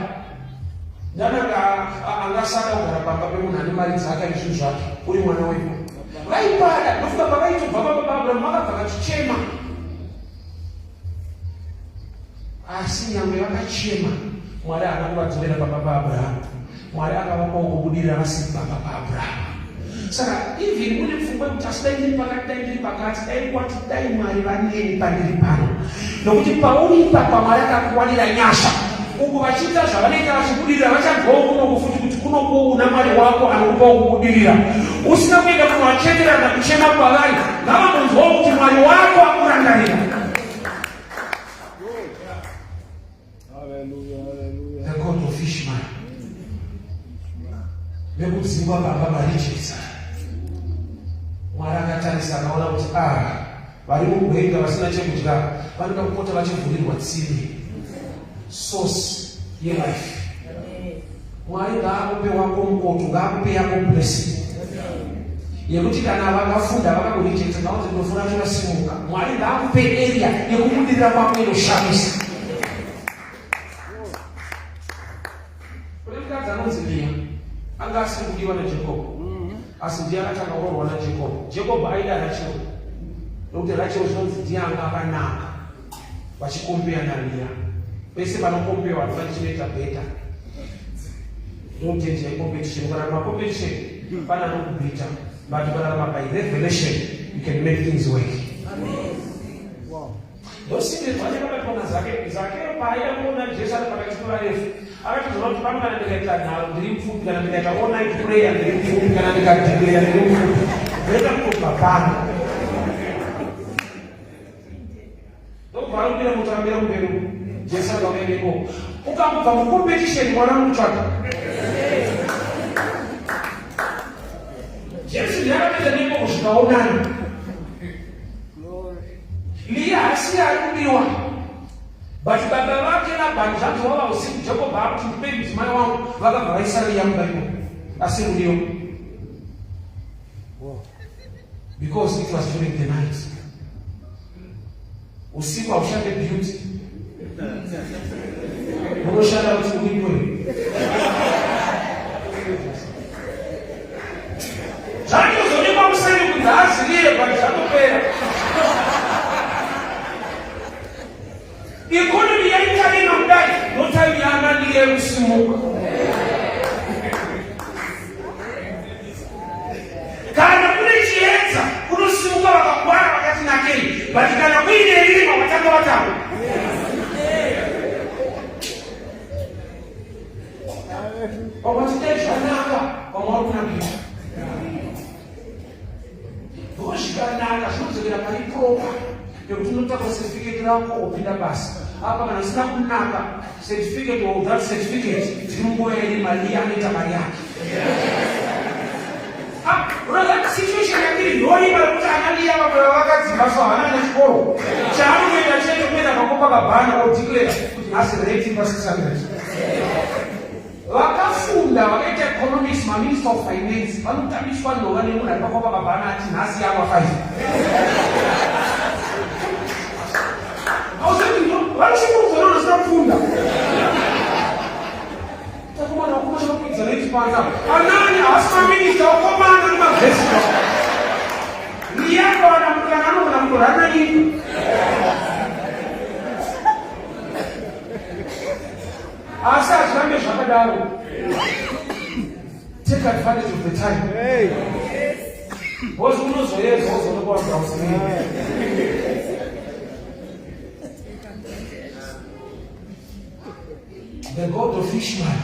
ndananga angasada kugara pamba pemunhu ane mari dzake nezvinhu zvake uri mwana wedu vaipada nofika pavaitobva pababa Abhuramu vakabva vachichema. Asi nyangwe vakachema Mwari haana kuvadzorera pababa Abhuramu. Mwari akavapawo kubudirira vasiri pababa Abhuramu. Saka even mune pfungwa kuti asi dai ndiri pakati dai kwati dai Mwari vaneni pandiri pano nokuti pauripa paMwari akakuwanira nyasha uku vachiita zvavanenge vachibudirira vachabvawo kunoku futi kuti kunoku una Mwari wako anokupawo kubudirira usina kuenda kunovachekerana kuchema kwavari ngavambonzwawo kuti Mwari wako akurangarira. The God of Ishmael. Vekudzingwa baba varichesa. Mwari akatarisa akaona kuti vari mugwenga vasina chekudya vanoda kupota vachivhurirwa tsime. Source yelife. Mwari ngaakupe wako mukoto, ngaakupe yako blessing. Yekuti kana vakafunda vakakurichesa ngakuti ndofuna chakasimuka. Mwari ngaakupe area yekubudirira kwako inoshamisa. Anonzilia anga asiri kudiwa na Jacob asi ndiye akatanga kurorwa na Jacob. Jacob aida Rachel nokuti Rachel zvinonzi ndiye anga akanaka vachikombeya naLea pese panokombewa vachinoita beta nokuti competition kana macompetition pana nokubita but kana by revelation you can make things work. Amen. Wow. Dosinde vanekabatoona zake paida kuona Jesu ari pakati pevarefu akatizona kuti pano kana ndikaita nharo ndiri mupfupi kana ndikaita all-night prayer ndiri mupfupi kana ndikadhikireya ndiri mupfupi zvoita kutobva pano ndokubva arikupinda mutambira kumberi Jesu akauendeko ukambobva mucompetition mwana mutsvaka Jesu ndiye akapedza ndipo kusvikaonana Lea hasi ari kudiwa but baba vake Labani zvanzi wava usiku Jacob akuti ndipe mudzimai wangu vakabva vaisa Lea mubaiko asi rudiwa because it was during the night. Usiku haushande beauty unoshanda kuti uipwe zvandozonekwa musani kuti haaziriye but zvatopera ikonomi yaitarina kudai notaimi yaanaliye kusimuka kana kune chiedza kunosimuka vakakwana vakati nakei but kana kuine rima watanga watanga wakwatidai zvanaka pamwari kunabita ndozvikanaka zvinodzokera paripropa yekuti unotsvaka certificate rako wopinda basa apa kana usina kunaka certificate of that certificate tiri munguva iri mari anoita mari yake unoziva situation yakiri yoipa yekuti analiya vamwe vakadzimba so havana nechikoro chaanoenda chete kuenda pakopa kabhana odeclare kuti nhasi rate pa 600 vakafunda vakaita economics maminister of finance vanotambiswa nhova nemunhu ari pakopa kabhana ati nhasi yava 5 vanochimuzana usina kufunda takumana wakumana kuidza nechipanda anani havasi maminista wakomana nemavhesita niyakavana mukana anogona mutorana nyika asi hazvirambe zvakadaro take advantage of the time bozi unozoyedza uzonokuwabhausinei the God of Ishmael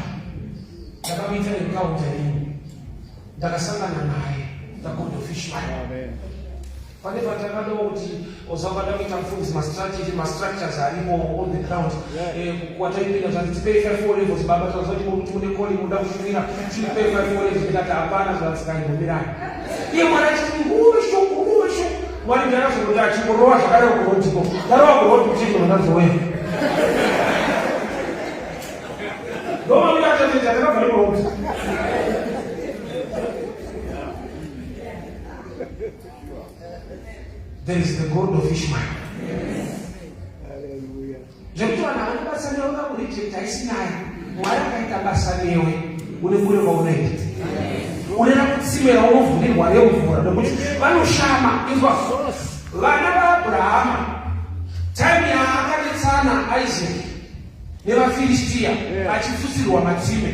ndakamuita encounter ini ndakasangana naye the God of Ishmael pane patakadawo kuti uzakada kuita mfundisi ma-structures aripo on the ground kwataipinda tazitipei 5 levels baba tazoti kuti mune koli muda kushumira tipei 5 levels tikati hapana zvatikaingomirani iye mwana chiti nguve shoko mwari ndakazoti achingorowa zvakadaro kurodiko darowa kurodi kuchiko ndakazowena ndomamira atatete atakabva nekurodi. There is the God of Ishmael. Hallelujah. Zvekuti vanhu havana basa newe vakurejekta isinayo mwari akaita basa newe une kure kwaunoenda unoenda kutsimera unovhurirwa remvura nekuti vanoshama izwa vana vaAbhurahama time yaakadetsana Isaac nevafiristiya achifutsirwa matsime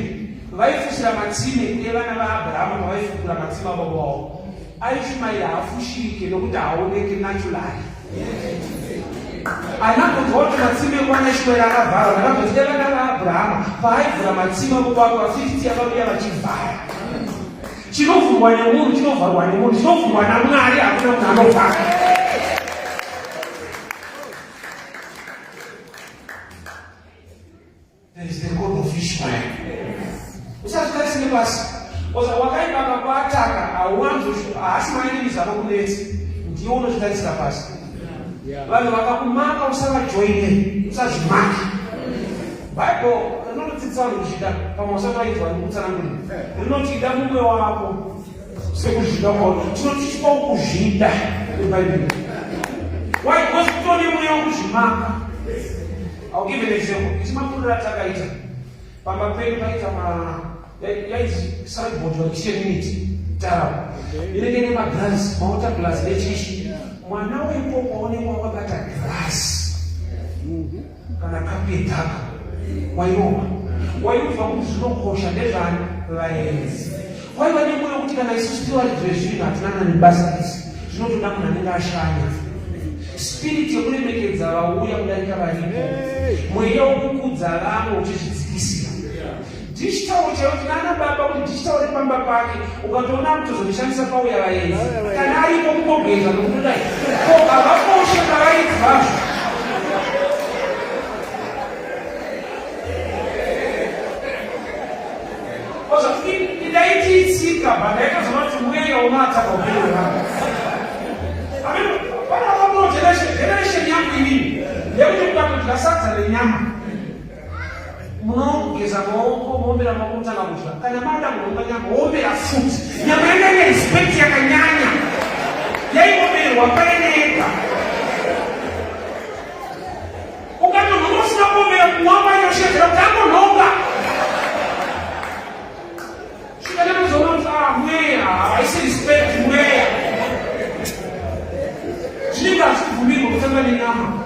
vaifutsira matsime uye vana vaAbhurahama pavaifukura matsime avo wavo Ishmael haafushike nokuti haaoneke naturally. Anangozwa kuti matsime kwana Ishmael akavharwa nakazoti vana vaAbhurahama paaivhura matsime avo wavo vafiristiya vauya vachivhara. Chinovhurwa nemunhu chinovharwa nemunhu chinovhurwa naMwari hakuna munhu anovhara. There is the God of Ishmael. Usazitarisire basi. Oza wakaibaka kwataka haasi maeneni zava kunetsi ndiwo unozvitarisira pasi. Vanhu vakakumaka usavajoine usazvimaki. Bible rinonodzidzisa vanhu kuzvida pamwe usavaitwa nekutsanangurira rinoti ida mumwe wako sekuzvida kwako tinoti chipa kuzvida nebhaibheri waikositoni mweya wokuzvimaka. I'll give an example. Isimapurira takaita pamba pedu paita yaizi sideboard vakichite miniti tara inenge nemaglass maota glass nechishi mwana wepo kwaonekwa wakabata glass kana kapetaka wairoma waibva kuti zvinokosha ndezvani vaenzi waiva nemweya wekuti kana isusu tiwaridze zvinhu hatinana nebasa isi zvinotoda munhu anenge ashanya spiriti yekuremekedza vauya kudarika varipo mweya wokukudza vamwe uchizvidzikisira ndichitauro chekuti nana baba kuti ndichitaure pamba pake ukatoona mutozondishandisa pauya vaenzi kana aripo kungogeza nokutodai ko havakoshe kavaidzi vazvo idaitiitsika bandaikazona kuti mweya unoataka upenyu vanhu generation yangu inini yekuti mukatodya sadza renyama munogeza maoko moombera makumutanga kudya kana mada kunomba nyama oombera futi nyama yanga ine respect yakanyanya yaingomberwa paineka ukatonhonga usina kuombera kumwamba inoshedzera kuti angonhonga zvikanemazoona kuti mweya haisi respect mweya zvinenge hazikubvumirwa kutanga nenyama.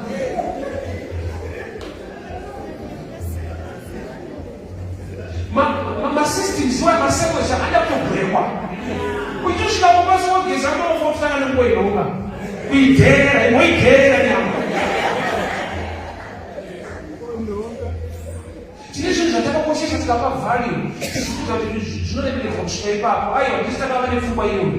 Masystems masequence akadakutobhurekwa uchisvika mubasa wogeza maoko kutanga nenguva inonga kuidherera imoidherera nyama tine zvinhu zvatakakoshesha tikapa value tisikuita kuti zvinoremekedza kusvika ipapo aiwa ndisi takava nepfungwa iyoyo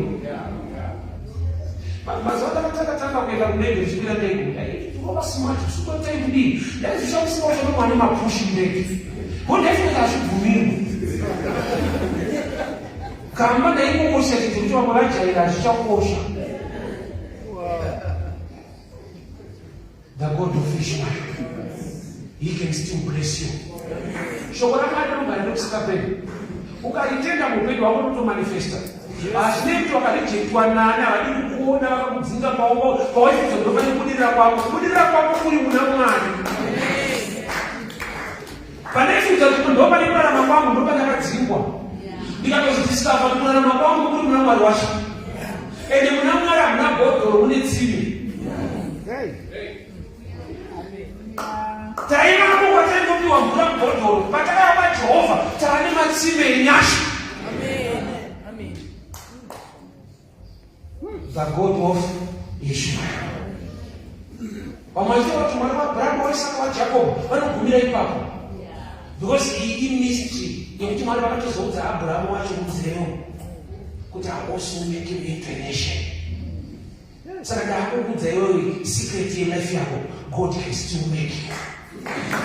mazuva takatakatanga kuenda kundege zvikira ndege tinova smart tisikutotai kudii ndaizvishakusiwa chonomwane mapushi ndege kodefika hazvibvumirwa kamba ndaingokosha chiti kuti vamwe vajaira hazvichakosha. The God of Ishmael, he can still bless you. Shoko raMwari rinogara nekusingaperi ukaritenda muupenyu hwako unotomanifesta. Hazvine mtu akarejektwa nani havadi kukuona vakakudzinga paoko pawaifudza ndofane kubudirira kwako kuri muna Mwari. Panaifudza kuti ndopane kurarama kwangu ndopane akadzingwa ndikatozodiscover kuti kurarama kwangu kuri muna Mwari wacho ende muna Mwari hamuna bhodhoro mune tsime. Taimako kwataingopiwa mvura mubhodhoro patakaya paJehovha taane matsime enyasha. The God of Ishmael. Pamwaicho kuti mwana waAbhurahama waIsaka waJacob vanogumira ipapo because in mystery yekuti Mwari vakatozoudza Abrahama wacho mudzirewo kuti I also make you into a nation. Saka ndakukudza iwewe secret yelife yako. God can still make you.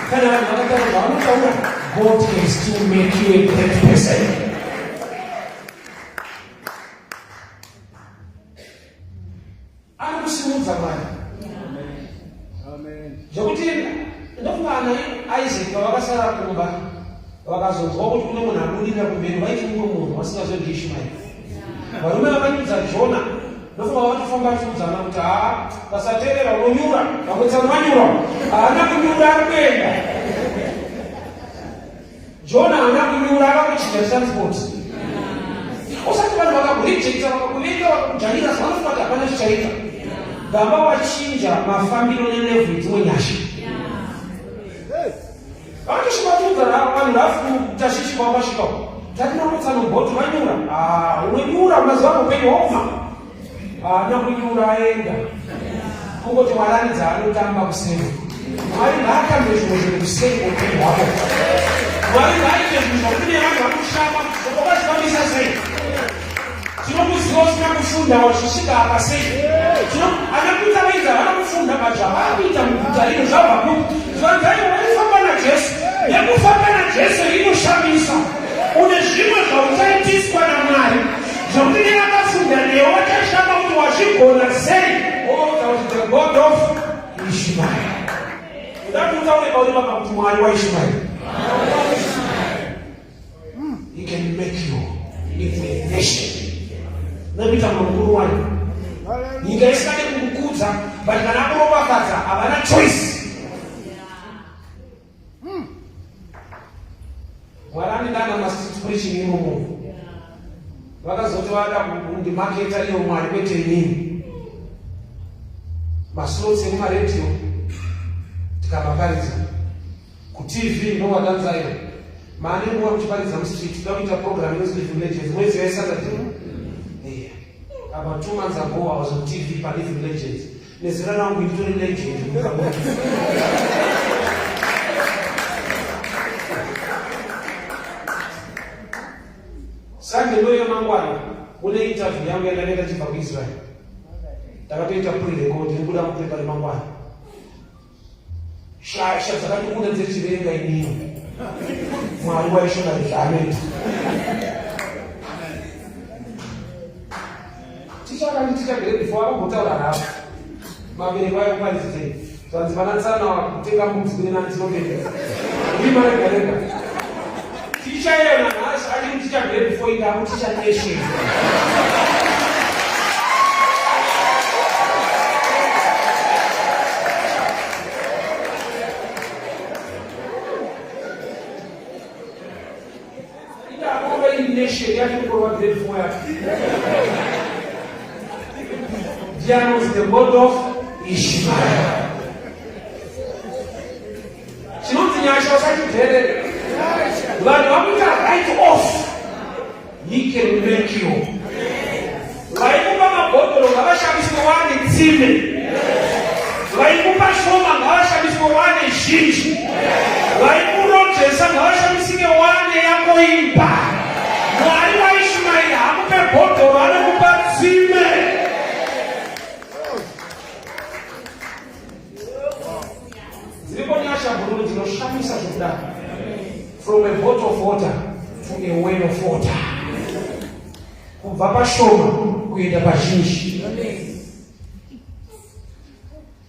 Kana vakataura vanotaura God can still make you a great person. Anokusimudza Mwari. Amen. Zvokuti ndofunga ana Isaac pavakasara kumba vakazonzwa kuti kune munhu abudira kumberi vaiti mumwe munhu wasingazonzi Ishmael. Varume vakanyudza Jona ndofunga vatofamba vachiudzana kuti pasateerera unonyura vamwetsana vanyura haana kunyura ari kuenda. Jona haana kunyura akakuchita transport. Usati vanhu vakakurejekta vakakuvenga vakakujanira zvanofunga kuti hapana chichaita. Gamba wachinja mafambiro nelevu dzimwe nyasha. Vakatoshivatudza vanhu vafutashishi kwavasvika. Tatinamutsa nobhoto vanyura. Unonyura mazuva upenyu hwauma. Haana kunyura aenda. Kungoti mwaranidza anotamba kuseri. Mwari ngaatambe zvimwe zvinhu kuseri kweupenyu hwako. Mwari ngaaite zvinhu zvakune vanhu vakushama zvakavazivamisa sei. Tinokuziva usina kufunda wazvisvika apa sei. Anakuita vaidza vana kufunda mazvavakuita muguta rino zvabva zvanzaiwo vaifamba naJesu. Nekufamba naJesu inoshamisa. Une zvimwe zvauchaitiswa naMwari zvokuti nevakafunda newe vachashamba kuti wazvigona sei. Oudza kuti the God of Ishmael. Ndakutaure pauri papa kuti Mwari waIshmael. He can make you into a nation. Nekuita mukuru wani. Nyika isikade kukudza but kana akuropafadza havana choice. Mwari ndana mastreet preaching imomo. Vakazoti vada kundimaketa iyo Mwari kwete inini. Maslots emumaredio tikamaparidza kuTV nowadanzayo. Mane nguva muchiparidza mustreet toda program inonzi Living Legends mwezi weSaturday. About 2 months ago, I was on TV, Living Legends. Nezira rangu nditori legend. Sunday loyo mangwana, kune interview yangu yakaenda chibva kuIsrael. Takatoita pre-record, ndikuda kuprepare mangwana. Shasha dzakati kune dzechiverenga inini. Mwari waishona zvanoita. Tichakanditicha mbere before vakambotaura navo. Mabereko ayo kwarizitei. Zvanzi vanatsana wakutenga mudzi kune nanzinombereka. Imaregarega. Ticha iyona nhasi ati kuticha mbere before inga kuticha nation. Ita akomba iyi nation yati kukorwa grade 4 yati. There was the God of Ishmael. Chinotinyasha usachibherere. Vanhu vakuita right off. He can make you. Vaikupa mabhodhoro ngavashamiswe wane tsime. Vaikupa shoma ngavashamiswe wane zhinji. Vaikurojesa ngavashamisike wane yako imba. Mwari waIshmael hakupe bhodhoro anokupa tsime. From a bottle of water to a well of water. Kubva pashoma kuenda pazhinji.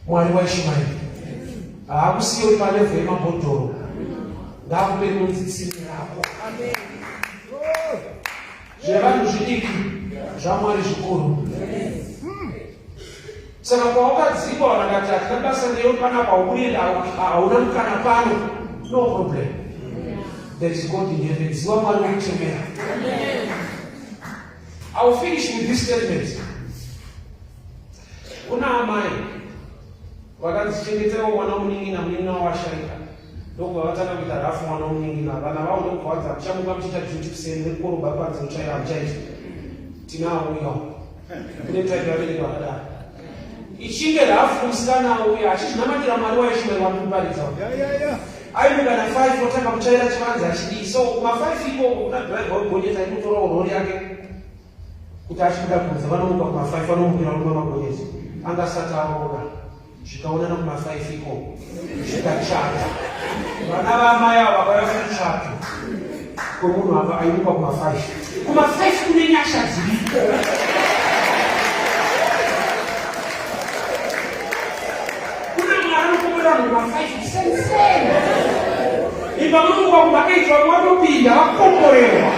Mwari waIshmael haakusiya uri palevhu yemabhodhoro. Ngaakupe nonzitsime rako. Zvevanhu zvidiki zvaMwari zvikuru. Saka paukadzikwa vakati hatina basa neyo panapa unoenda hauna mukana pano, no problem. There is God in heaven. Ziwa Mwari wokuchemera. I will finish with this statement. Kuna amai vakadzichengetera mwana munin'ina munin'ina wavashaika. Ndokubva vatanga kuita rafu mwana munin'ina. Vana vavo ndokubva muchamuka muchiita duty kuseni nekukoroba panze muchaira muchaita. Tinauyawo. Kune taiti vabereki vakadaro. Ichinge rafu musikana uya achizvinamatira Mwari waIshmael wamuparidza. Aimuka na 5 otanga kuchaira chivanze achidii. So kuma 5 iko una driver wegonyeta inotora rori yake. kuti achida kuza vanomuka kuma5 vanomukira kuti magonyezi angasati aona zvikaonana kuma5 iko zvikachata vana vamai ava vakayakuchata kwemunhu ava aimuka kuma5 kune nyasha dziriko kuna mwari anokomera vanhu kuma5 sensei imba munomuka kuma8 vamwe vanopinda vakomborerwa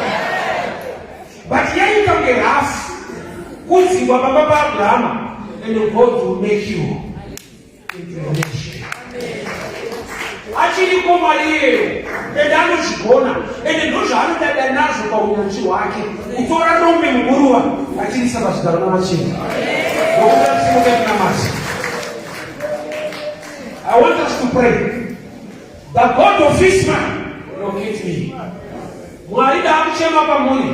but yaita kunge hafu kudzingwa pamba paAbrahama and God will make you into a nation. Achiriko mari iyeyo ende anozvigona ende ndozvaanodada nazvo paunyanzvi hwake kutora nombe muguruva achirisa pazvigaro namachena nokuda kusimuke kunamasi. I want us to pray. The God of Ishmael locate me. Mwari daakuchema pamuri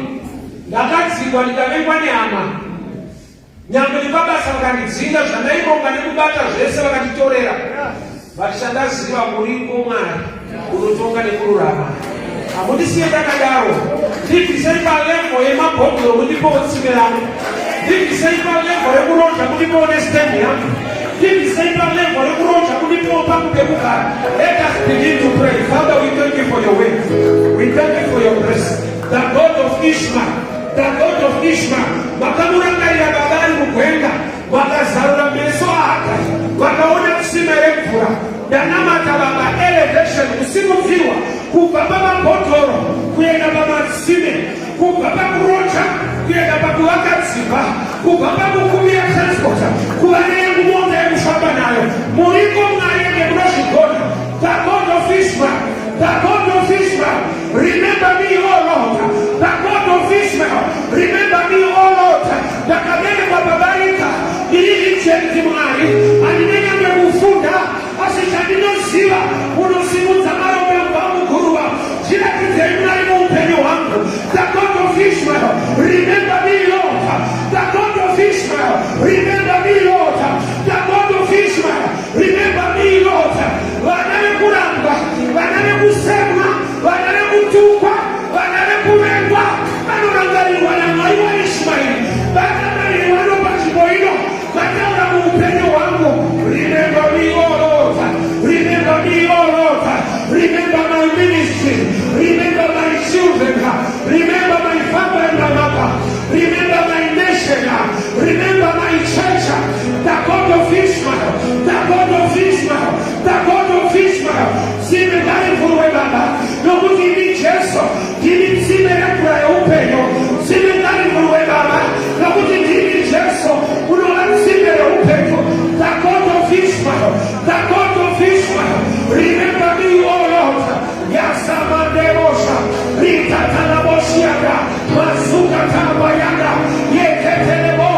ndakadzingwa ndikavengwa nehama nyangwe nepabasa vakandidzinga zvandaironga nekubata zvese vakanditorera vachandaziva muriko Mwari unotonga nekururama. Hamundisiye takadaro. Ndibvisei palevo yemabhodhoro mundipowo tsime rangu. Ndibvisei palevo rekuronza mundipowo nesitendi yangu. Ndibvisei palevo rekuronza mundipowo pakupekugara. Let us begin to pray. Father, we thank you for your word. We thank you for your grace. The God of Ishmael, the God of Ishmael, vakamurangarira bavari mugwenga, vakazarura meso aka, vakaona tsime remvura. Ndanamata baba elevation kusimudzirwa kubva pamabhodhoro kuenda pamatsime, kubva pakurocha kuenda pakuvaka dzimba, kubva pakukumira transporta kuva neyangu mota yekufamba nayo. Muriko Mwari ende munozvigona. The God of Ishmael, the God of Ishmael, remember me, O Lord. The God of Ishmael, remember me, O Lord. Ndakabereka babarika ndiri ichenti Mwari andinenge kufunda asi chandinoziva unosimudza marombe kubva muguruva. Zviratidzei Mwari muupenyu hwangu. The God of Ishmael, remember me, Lord. The God of Ishmael, remember me, Lord. The God of Ishmael, remember me, Lord. Vana vekurangwa, vana vekusemwa, vana vekutukwa, vana vekuvengwa vanorangarirwa naMwari waIsmaeri. Vanorangarirwa nopachimbo ino vataura muupenyu hwangu. Remember me, O Lord. Remember me, O Lord. Remember my ministry. Remember my children. Remember my father and my mother. Remember my nation. Remember my church. The God of Ishmael. The God of Ishmael. The God of Ishmael. Sime ndari mvurwe baba. Nokuti ini Jesu. Ndini tsime rekura yeupenyu. Sime ndari mvurwe baba. Nokuti ndini Jesu. Unova tsime reupenyu. The God of Ishmael. The God of Ishmael. Remember me, O Lord. Yasamandebosha. Ritatanaboshiaga. Masuka tabayanga. Yeketelebo.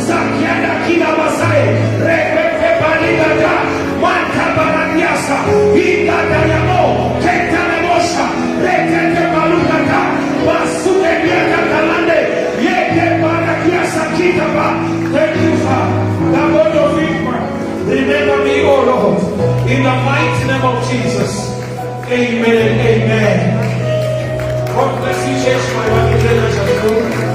Sakianda kina masai. Rekete baligata. Mantabaranyasa. Igada yamo. Ketanebosha. Rekete balugata. Masuke biaka kalande. Yeke barakiasa kitaba. Thank you, Father. The God of Israel. Remember me, O Lord. In the mighty name of Jesus. Amen and amen. God bless you, church. My wife is